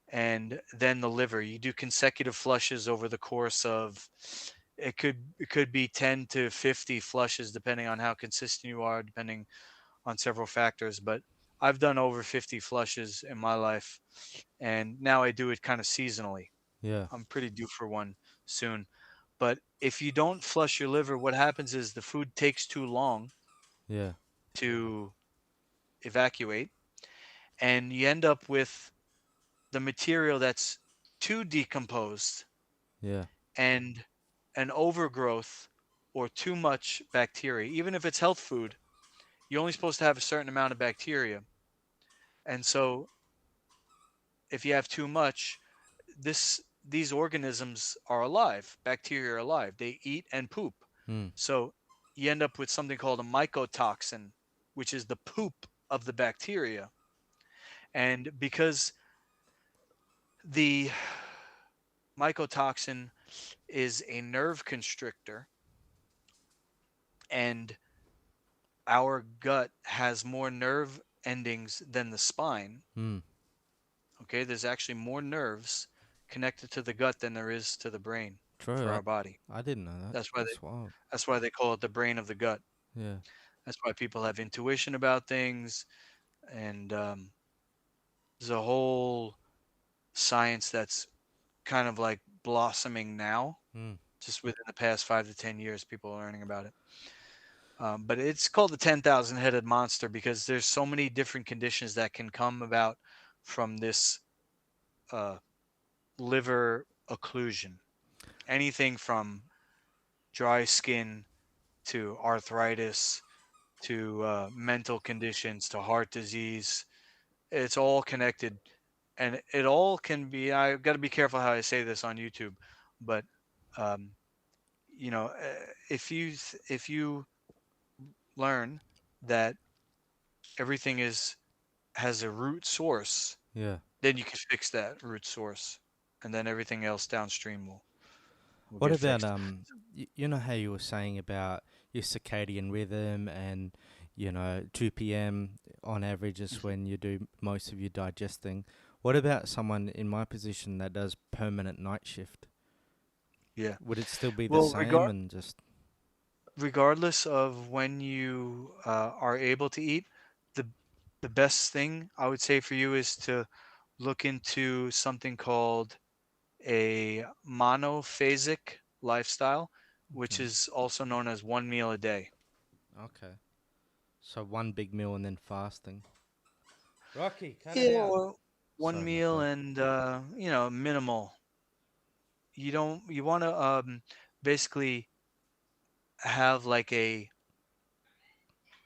and then the liver. You do consecutive flushes over the course of it could be 10 to 50 flushes depending on how consistent you are, depending on several factors, but I've done over 50 flushes in my life, and now I do it kind of seasonally. Yeah. I'm pretty due for one soon. But if you don't flush your liver, what happens is the food takes too long Yeah. to evacuate, and you end up with the material that's too decomposed Yeah. and an overgrowth or too much bacteria. Even if it's health food, you're only supposed to have a certain amount of bacteria. And so if you have too much, these organisms are alive. Bacteria are alive. They eat and poop. Mm. So you end up with something called a mycotoxin, which is the poop of the bacteria. And because the mycotoxin is a nerve constrictor, and our gut has more nerve endings than the spine. Hmm. Okay, there's actually more nerves connected to the gut than there is to the brain True. for our body. I didn't know that. That's why they That's wild. that's why they call it the brain of the gut. Yeah. That's why people have intuition about things, and there's a whole science that's kind of like blossoming now. Hmm. Just within the past 5 to 10 years, people are learning about it. But it's called the 10,000 headed monster because there's so many different conditions that can come about from this uh, liver occlusion. Anything from dry skin to arthritis to mental conditions to heart disease. It's all connected, and it all can be. I've got to be careful how I say this on YouTube, but um, if you learn that everything is has a root source, Yeah. then you can fix that root source, and then everything else downstream will What get about fixed. you know how you were saying about your circadian rhythm and 2 p.m. on average is Mhm. when you do most of your digesting. What about someone in my position that does permanent night shift? Yeah. Would it still be the Well, same and just regardless of when you are able to eat, the the best thing I would say for you is to look into something called a monophasic lifestyle, which okay? is also known as one meal a day. Okay. So one big meal and then fasting. Rocky, cut it Yeah, out. or one Sorry, my meal dog. and minimal. You want to basically have like a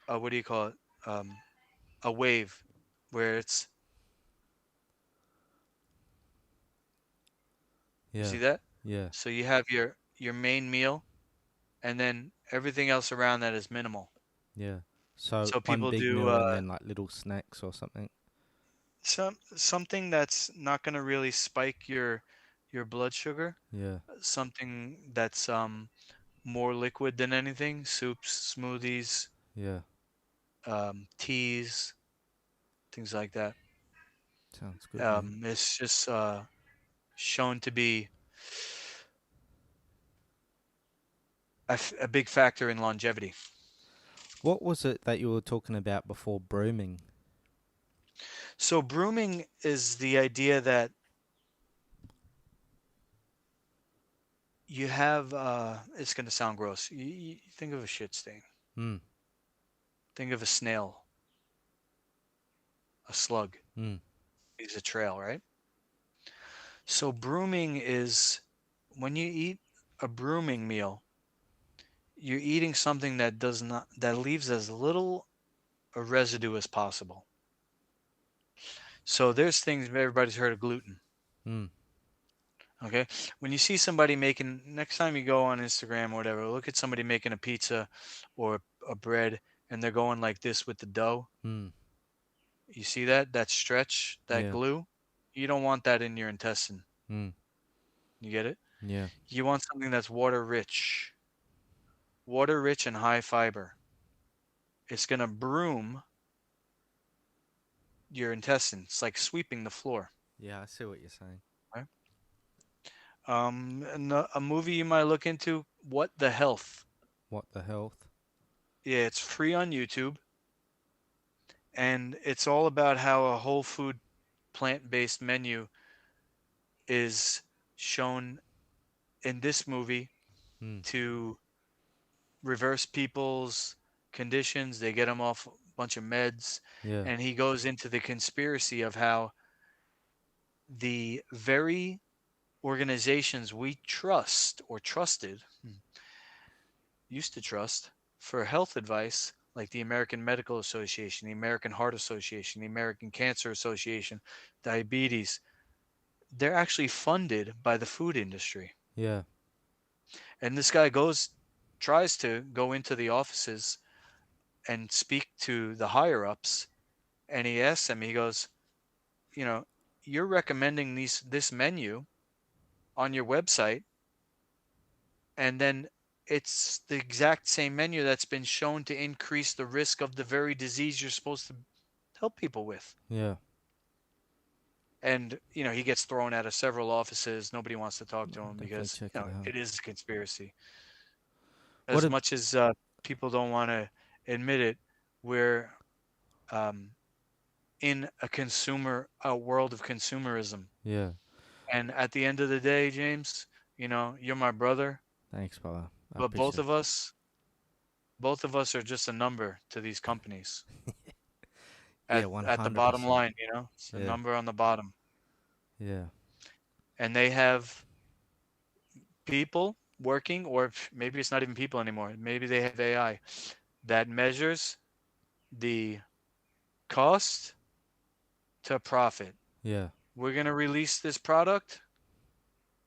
what do you call it? Um, a wave where it's you Yeah. see that? Yeah. So you have your main meal and then everything else around that is minimal. Yeah. So So one people big do meal and then like little snacks or something. something that's not going to really spike your blood sugar, Yeah. something that's more liquid than anything, soups, smoothies, Yeah. teas, things like that. Sounds good, man. It's just shown to be a big factor in longevity. What was it that you were talking about before brooming? So brooming is the idea that you have it's going to sound gross. You think of a shit stain. Hmm. Think of a snail, a slug. Hmm. Is a trail, right? So brooming is when you eat a brooming meal, you're eating something that leaves as little a residue as possible. So there's things everybody's heard of gluten. Hmm. Okay. When you see somebody making, next time you go on Instagram or whatever, look at somebody making a pizza or a bread and they're going like this with the dough. Hmm. You see that stretch, that Yeah. glue? You don't want that in your intestine. Hmm. You get it? Yeah. You want something that's water rich and high fiber. It's going to broom your intestines. It's like sweeping the floor. Yeah. I see what you're saying. Right? And a movie you might look into, What the Health. What the health? Yeah, it's free on YouTube. And it's all about how a whole food plant-based menu is shown in this movie Hmm. to reverse people's conditions. They get them off a bunch of meds. Yeah. And he goes into the conspiracy of how the very organizations we trust or trusted, used to trust, for health advice, like the American Medical Association, the American Heart Association, the American Cancer Association, diabetes, they're actually funded by the food industry. Yeah. And this guy tries to go into the offices and speak to the higher ups. And he asks them, he goes, you know, you're recommending this menu on your website, and then it's the exact same menu that's been shown to increase the risk of the very disease you're supposed to help people with. Yeah. And, he gets thrown out of several offices. Nobody wants to talk to I'll him definitely because, check it out. it is a conspiracy. What? As much as people don't want to admit it, we're um, in a world of consumerism. Yeah. And at the end of the day, James, you're my brother, Thanks, brother. I but appreciate both of us are just a number to these companies. it. Yeah, At the bottom 100%. line, it's a Yeah. number on the bottom. Yeah. And they have people working, or maybe it's not even people anymore. Maybe they have AI that measures the cost to profit. Yeah. We're going to release this product.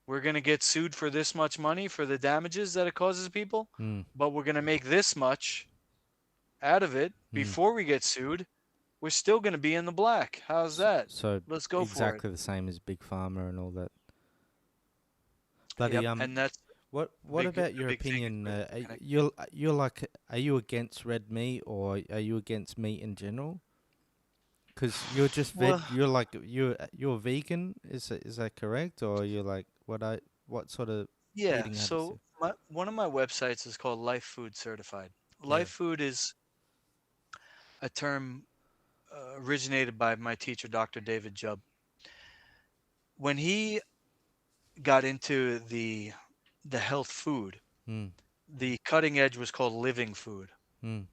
We're going to get sued for this much money for the damages that it causes people, Mm. but we're going to make this much out of it Mm. before we get sued. We're still going to be in the black. How's that? So Let's go for it. exactly the same as Big Pharma and all that. Bloody Yep, and that's what about a your big thing. opinion? You're like, are you against red meat or are you against meat in general? Because you're just Well, you're like you're vegan. Is that correct? Or you're like what sort of yeah. eating habits? So one of my websites is called Life Food Certified. Yeah. Life food is a term originated by my teacher, Dr. David Jubb. When he got into the health food, Mm. the cutting edge was called living food. Mm.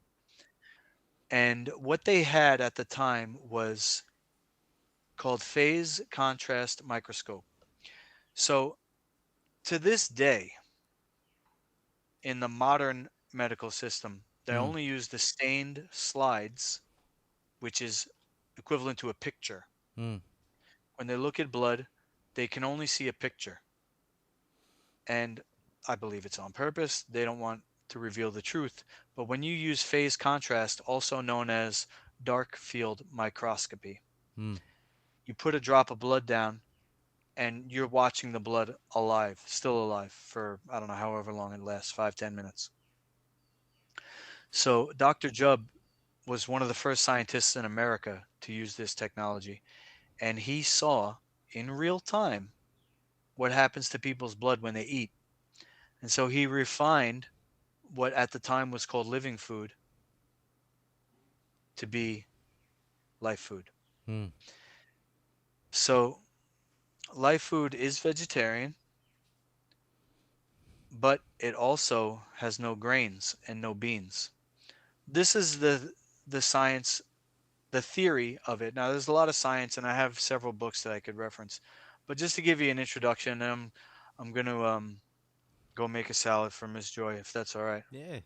And what they had at the time was called phase contrast microscope. So to this day, in the modern medical system, they Mm. only use the stained slides, which is equivalent to a picture. Mm. When they look at blood, they can only see a picture. And I believe it's on purpose. They don't want to reveal the truth. But when you use phase contrast, also known as dark field microscopy, Mm. you put a drop of blood down and you're watching the blood alive, still alive for, I don't know, however long it lasts, 5, 10 minutes. So Dr. Jubb was one of the first scientists in America to use this technology. And he saw in real time what happens to people's blood when they eat. And so he refined what at the time was called living food to be life food. Mm. So life food is vegetarian, but it also has no grains and no beans. This is the science, the theory of it. Now there's a lot of science and I have several books that I could reference. But just to give you an introduction, I'm going to go make a salad for Miss Joy if that's all right. Yeah.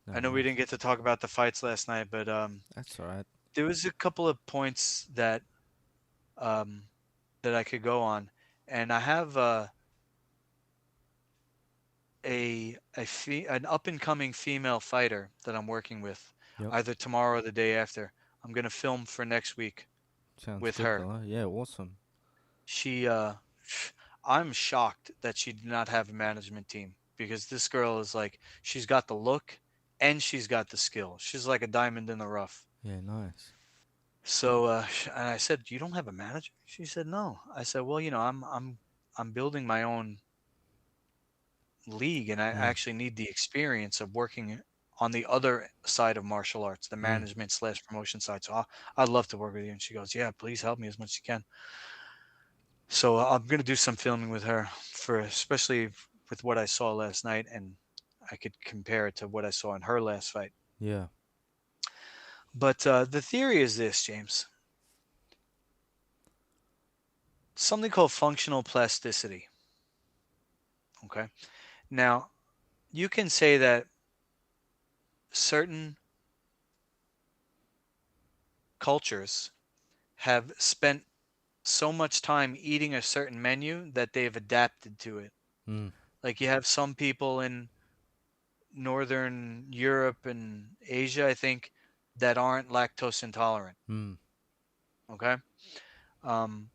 No I know we worries. didn't get to talk about the fights last night, but That's all right. there was a couple of points um, that I could go on, and I have an up and coming female fighter that I'm working with, Yep. either tomorrow or the day after. I'm gonna film for next week Sounds with good, her. brother. Yeah. Awesome. She, I'm shocked that she did not have a management team because this girl is like she's got the look and she's got the skill. She's like a diamond in the rough. Yeah. Nice. So, and I said, "You don't have a manager?" She said, "No." I said, "Well, I'm building my own league, and I Mm. actually need the experience of working on the other side of martial arts, the Mm. management slash promotion side. So I'd love to work with you." And she goes, "Yeah, please help me as much as you can." So I'm gonna do some filming with her for especially with what I saw last night, and I could compare it to what I saw in her last fight. Yeah. But the theory is this, James. Something called functional plasticity. Okay. Now, you can say that certain cultures have spent so much time eating a certain menu that they've adapted to it. Mm. Like you have some people in Northern Europe and Asia, I think, that aren't lactose intolerant. Mm. Okay. Um,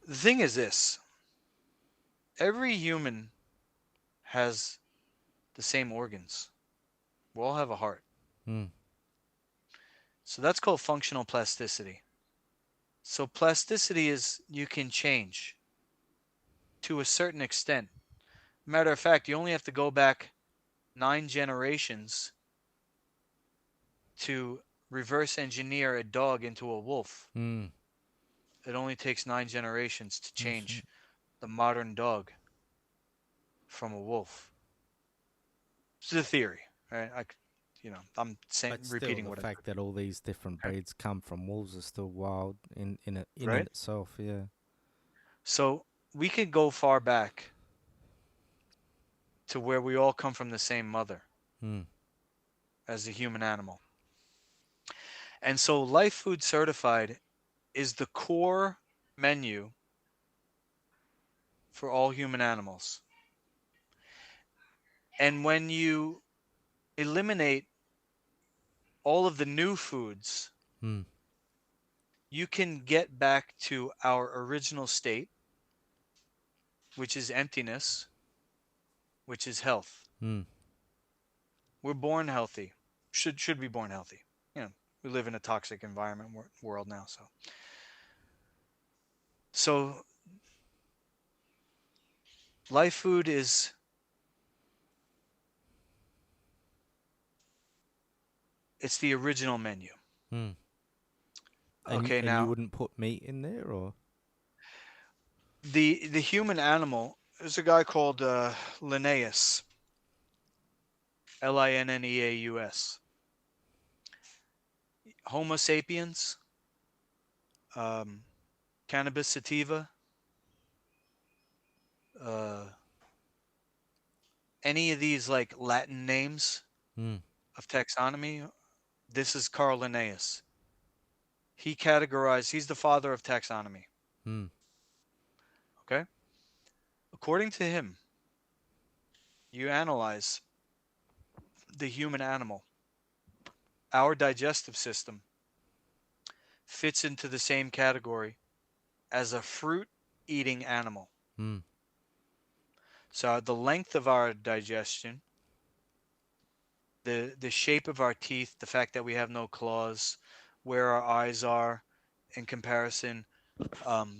the thing is this every human has the same organs. We all have a heart. Mm. So that's called functional plasticity. So plasticity is you can change to a certain extent. Matter of fact, you only have to go back 9 generations to reverse engineer a dog into a wolf. Mm. It only takes 9 generations to That's right. change the modern dog from a wolf. It's a theory, right? I'm saying, But still, repeating the what I fact that all these different heard, breeds come from wolves is still wild in right? itself. Yeah. So we could go far back to where we all come from the same mother Mm. as a human animal. And so Life Food Certified is the core menu for all human animals. And when you eliminate all of the new foods, Mm. you can get back to our original state, which is emptiness, which is health. Mm. We're born healthy. Should be born healthy. You know, we live in a toxic environment world now, so Life Food is it's the original menu. Mm. Okay, And you now wouldn't put meat in there, or? the human animal, there's a guy called Linnaeus, Linneaus. Homo sapiens, um, cannabis sativa, uh, any of these like Latin names Mm. of taxonomy. This is Carl Linnaeus. He's the father of taxonomy. Mm. Okay? According to him, you analyze the human animal, our digestive system fits into the same category as a fruit eating animal. Mm. So the length of our digestion, the shape of our teeth, the fact that we have no claws, where our eyes are in comparison,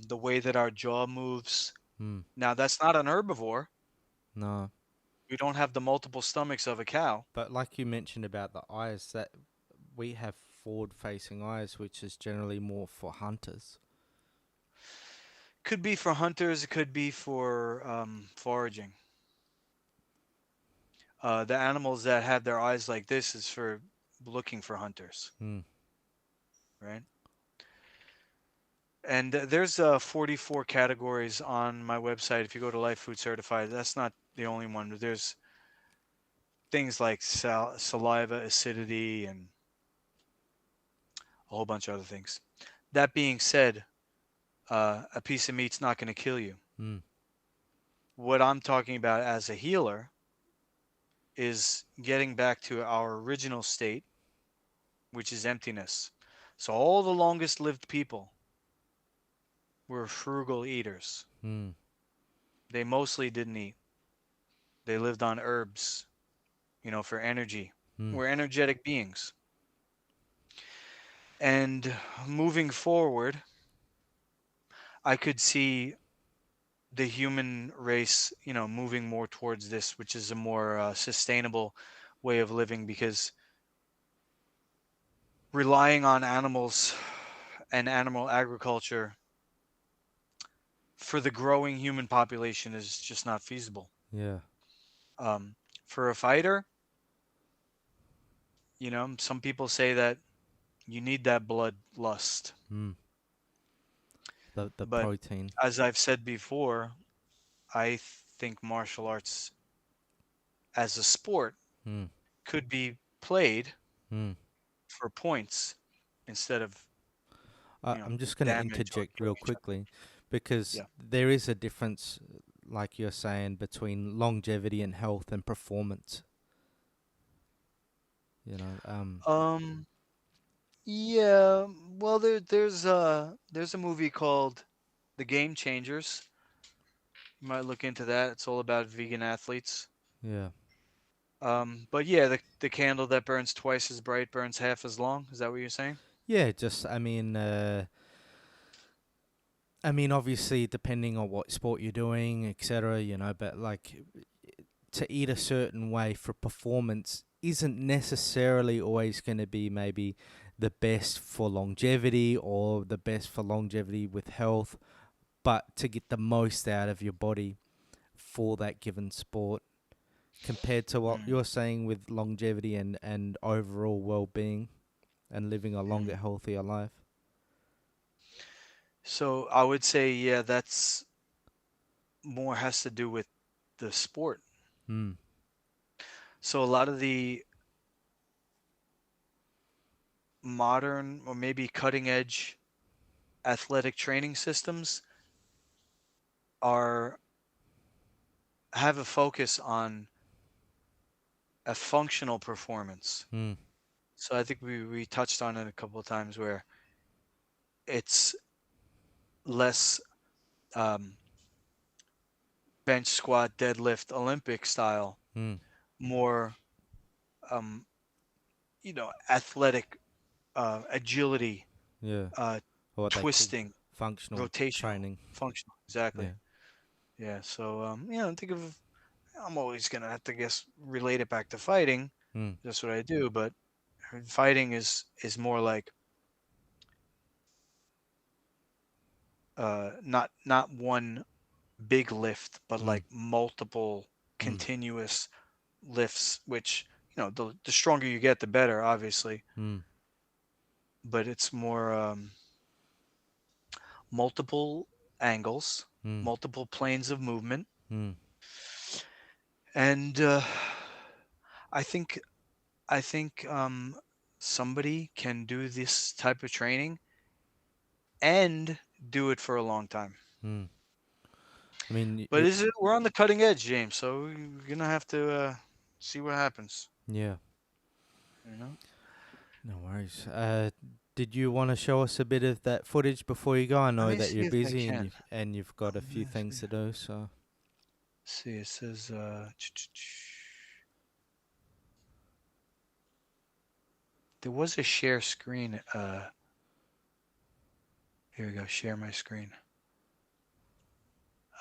the way that our jaw moves. Mm. Now that's not an herbivore. No. We don't have the multiple stomachs of a cow. But like you mentioned about the eyes, that we have forward-facing eyes, which is generally more for hunters. Could be for hunters. It could be for foraging. The animals that have their eyes like this is for looking for hunters, Mm. right? And there's 44 categories on my website. If you go to Life Food Certified, that's not the only one. There's things like saliva acidity and a whole bunch of other things. That being said, a piece of meat's not going to kill you. Mm. What I'm talking about as a healer is getting back to our original state, which is emptiness. So all the longest lived people were frugal eaters. Mm. They mostly didn't eat. They lived on herbs, for energy. Mm. We're energetic beings. And moving forward, I could see the human race, moving more towards this, which is a more sustainable way of living, because relying on animals and animal agriculture for the growing human population is just not feasible. Yeah. Um, for a fighter, some people say that you need that blood lust. Mm. The But protein. as I've said before, I think martial arts as a sport Mm. could be played Mm. for points instead of, I'm just going to damage or interject killing real each other. quickly, because Yeah. there is a difference, like you're saying, between longevity and health and performance. You know, Um. Yeah. Well, there's a movie called The Game Changers. You might look into that. It's all about vegan athletes. Yeah. But yeah, the candle that burns twice as bright burns half as long. Is that what you're saying? Yeah, just I mean, obviously, depending on what sport you're doing, etc., but like to eat a certain way for performance isn't necessarily always going to be maybe the best for longevity or the best for longevity with health, but to get the most out of your body for that given sport compared to what Mm, you're saying with longevity and overall well-being and living a longer, mm. healthier life. So I would say, yeah, that's more has to do with the sport. Mm. So a lot of the modern or maybe cutting edge athletic training systems are have a focus on a functional performance. Mm. So I think we touched on it a couple of times where it's less um, bench squat deadlift Olympic style, Mm. more um, athletic agility, Yeah. uh, Or what they call twisting, functional rotational, training. functional. Exactly. Yeah. Yeah. So think of I'm always gonna have to guess relate it back to fighting. Mm. That's what I do, but fighting is more like not one big lift, but Mm. like multiple Mm. continuous lifts, which the stronger you get, the better, obviously. Mm. But it's more multiple angles, Mm. multiple planes of movement, Mm. and I think I think somebody can do this type of training and do it for a long time. Mm. I mean, But we're on the cutting edge, James, so we're gonna have to see what happens. yeah. You know. No worries. Did you want to show us a bit of that footage before you go? I Let know me that see you're if I busy can. and you've got a Let few me things to do. So see. It says there was a share screen. Here we go. Share my screen.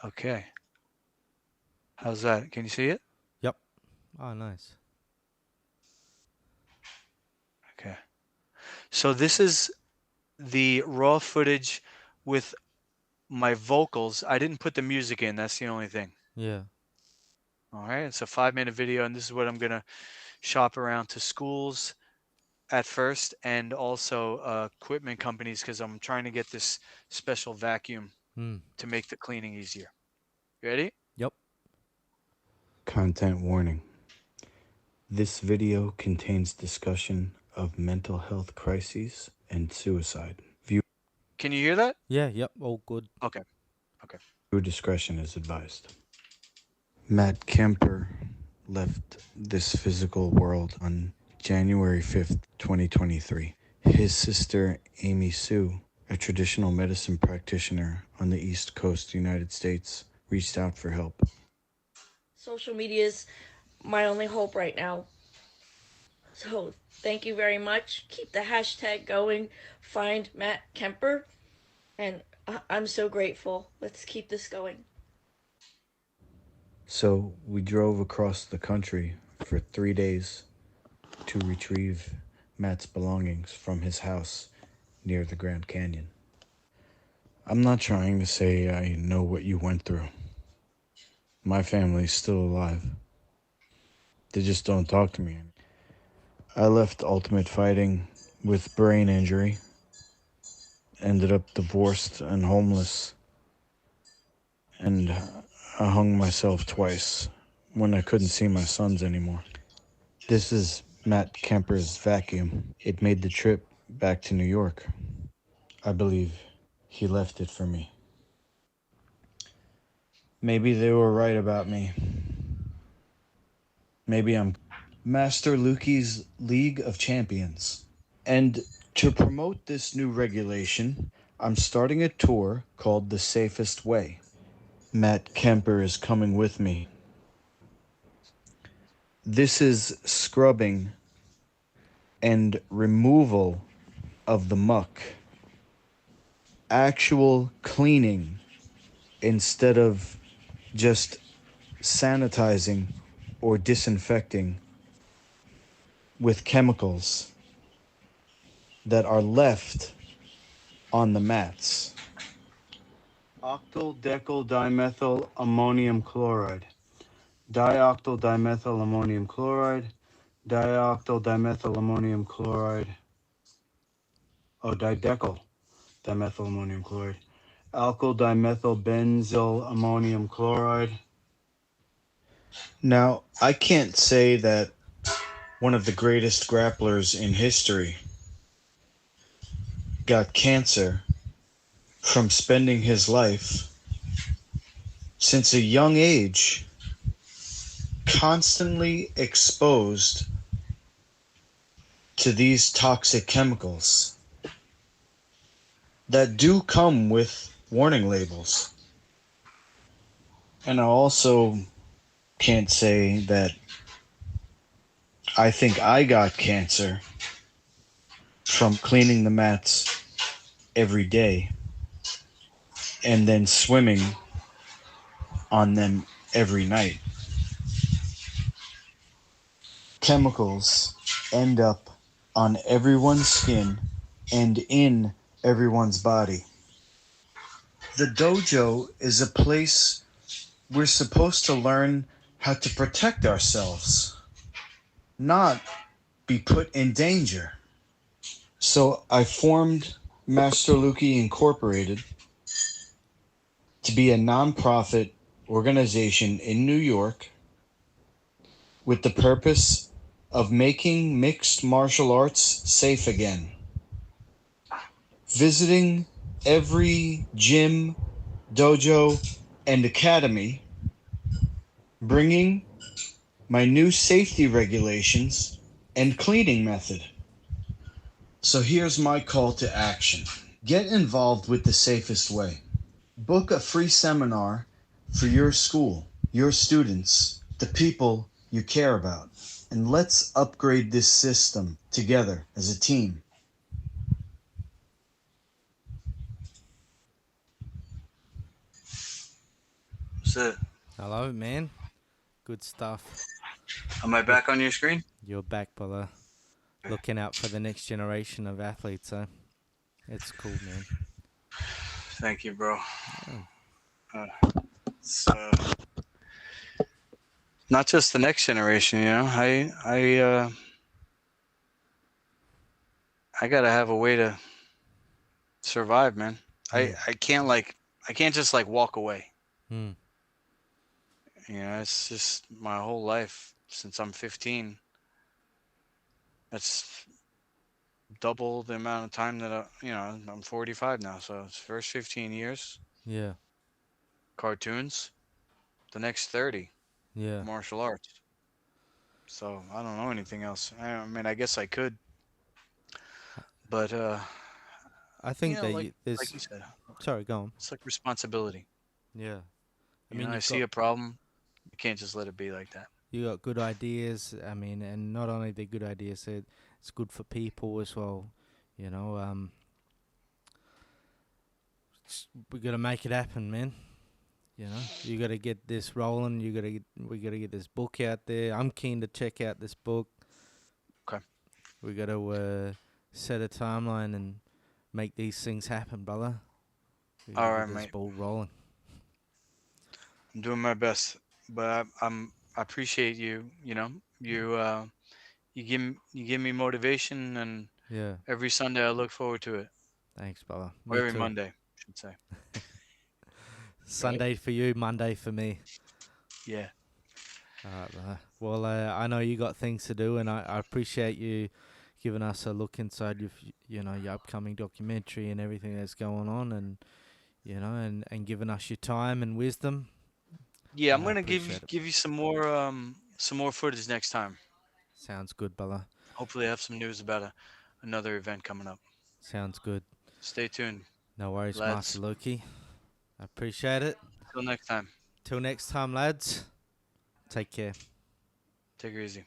Okay. How's that? Can you see it? yep. Oh, nice. Okay. So this is the raw footage with my vocals. I didn't put the music in. That's the only thing. Yeah. All right. It's a 5-minute video, and this is what I'm gonna shop around to schools at first, and also equipment companies because I'm trying to get this special vacuum Mm. to make the cleaning easier. Ready? Yep. Content warning. This video contains discussion of mental health crises and suicide. Can you hear that? Yeah. Yep. All good. Okay. Okay. Viewer discretion is advised. Matt Kemper left this physical world on January 5th, 2023. His sister, Amy Sue, a traditional medicine practitioner on the East Coast United States, reached out for help. Social media is my only hope right now. So thank you very much. Keep the hashtag going. Find Matt Kemper. And I'm so grateful. Let's keep this going. So we drove across the country for 3 days to retrieve Matt's belongings from his house near the Grand Canyon. I'm not trying to say I know what you went through. My family's still alive. They just don't talk to me. I left Ultimate Fighting with brain injury, ended up divorced and homeless, and I hung myself twice when I couldn't see my sons anymore. This is Matt Kemper's vacuum. It made the trip back to New York. I believe he left it for me. Maybe they were right about me. Maybe I'm Master Lukey's League of Champions. And to promote this new regulation, I'm starting a tour called The Safest Way. Matt Kemper is coming with me. This is scrubbing and removal of the muck. Actual cleaning instead of just sanitizing or disinfecting with chemicals that are left on the mats. Octyl decyl dimethyl ammonium chloride, dioctyl dimethyl ammonium chloride, dioctyl dimethyl ammonium chloride, didecyl dimethyl ammonium chloride, alkyl dimethyl benzyl ammonium chloride. Now, I can't say that one of the greatest grapplers in history got cancer from spending his life since a young age constantly exposed to these toxic chemicals that do come with warning labels. And I also can't say that I think I got cancer from cleaning the mats every day and then swimming on them every night. Chemicals end up on everyone's skin and in everyone's body. The dojo is a place we're supposed to learn how to protect ourselves, not be put in danger. So I formed Master Lukey Incorporated to be a nonprofit organization in New York with the purpose of making mixed martial arts safe again. Visiting every gym, dojo, and academy, bringing my new safety regulations and cleaning method. So here's my call to action. Get involved with the safest way. Book a free seminar for your school, your students, the people you care about, and let's upgrade this system together as a team. That's it. Hello, man. Good stuff. Am I back on your screen? You're back, brother. Looking out for the next generation of athletes, huh? It's cool, man. Thank you, bro. Oh. It's not just the next generation, you know. I gotta have a way to survive, man. I can't just like walk away. Hmm. You know, it's just my whole life since I'm 15. That's double the amount of time that I'm 45 now. So it's first 15 years Yeah. cartoons, the next 30 Yeah. martial arts. So I don't know anything else. I mean, I guess I could, but I think that like there's. you said, Sorry, go on. it's like responsibility. Yeah. I You mean, know, I see a problem, you can't just let it be like that. you got good ideas. I mean, and not only the good ideas, it's good for people as well. You know, we gotta make it happen, man. You know, you gotta get this rolling. We gotta get this book out there. I'm keen to check out this book. Okay. We gotta set a timeline and make these things happen, brother. We gotta All get right, this mate. ball rolling. I'm doing my best, but I appreciate you. You know, you give me motivation, and Yeah. every Sunday I look forward to it, Thanks, brother. or Me every too. Monday, I should say. Sunday for you, Monday for me. Yeah. All right, brother. Well, I know you got things to do, and I appreciate you giving us a look inside your upcoming documentary and everything that's going on, and and giving us your time and wisdom. Yeah, I'm I gonna appreciate it. give you some more footage next time. Sounds good, brother. Hopefully, I have some news about another event coming up. Sounds good. Stay tuned, No worries, lads. Master Lukey. I appreciate it. Till next time. Till next time, lads. Take care. Take it easy.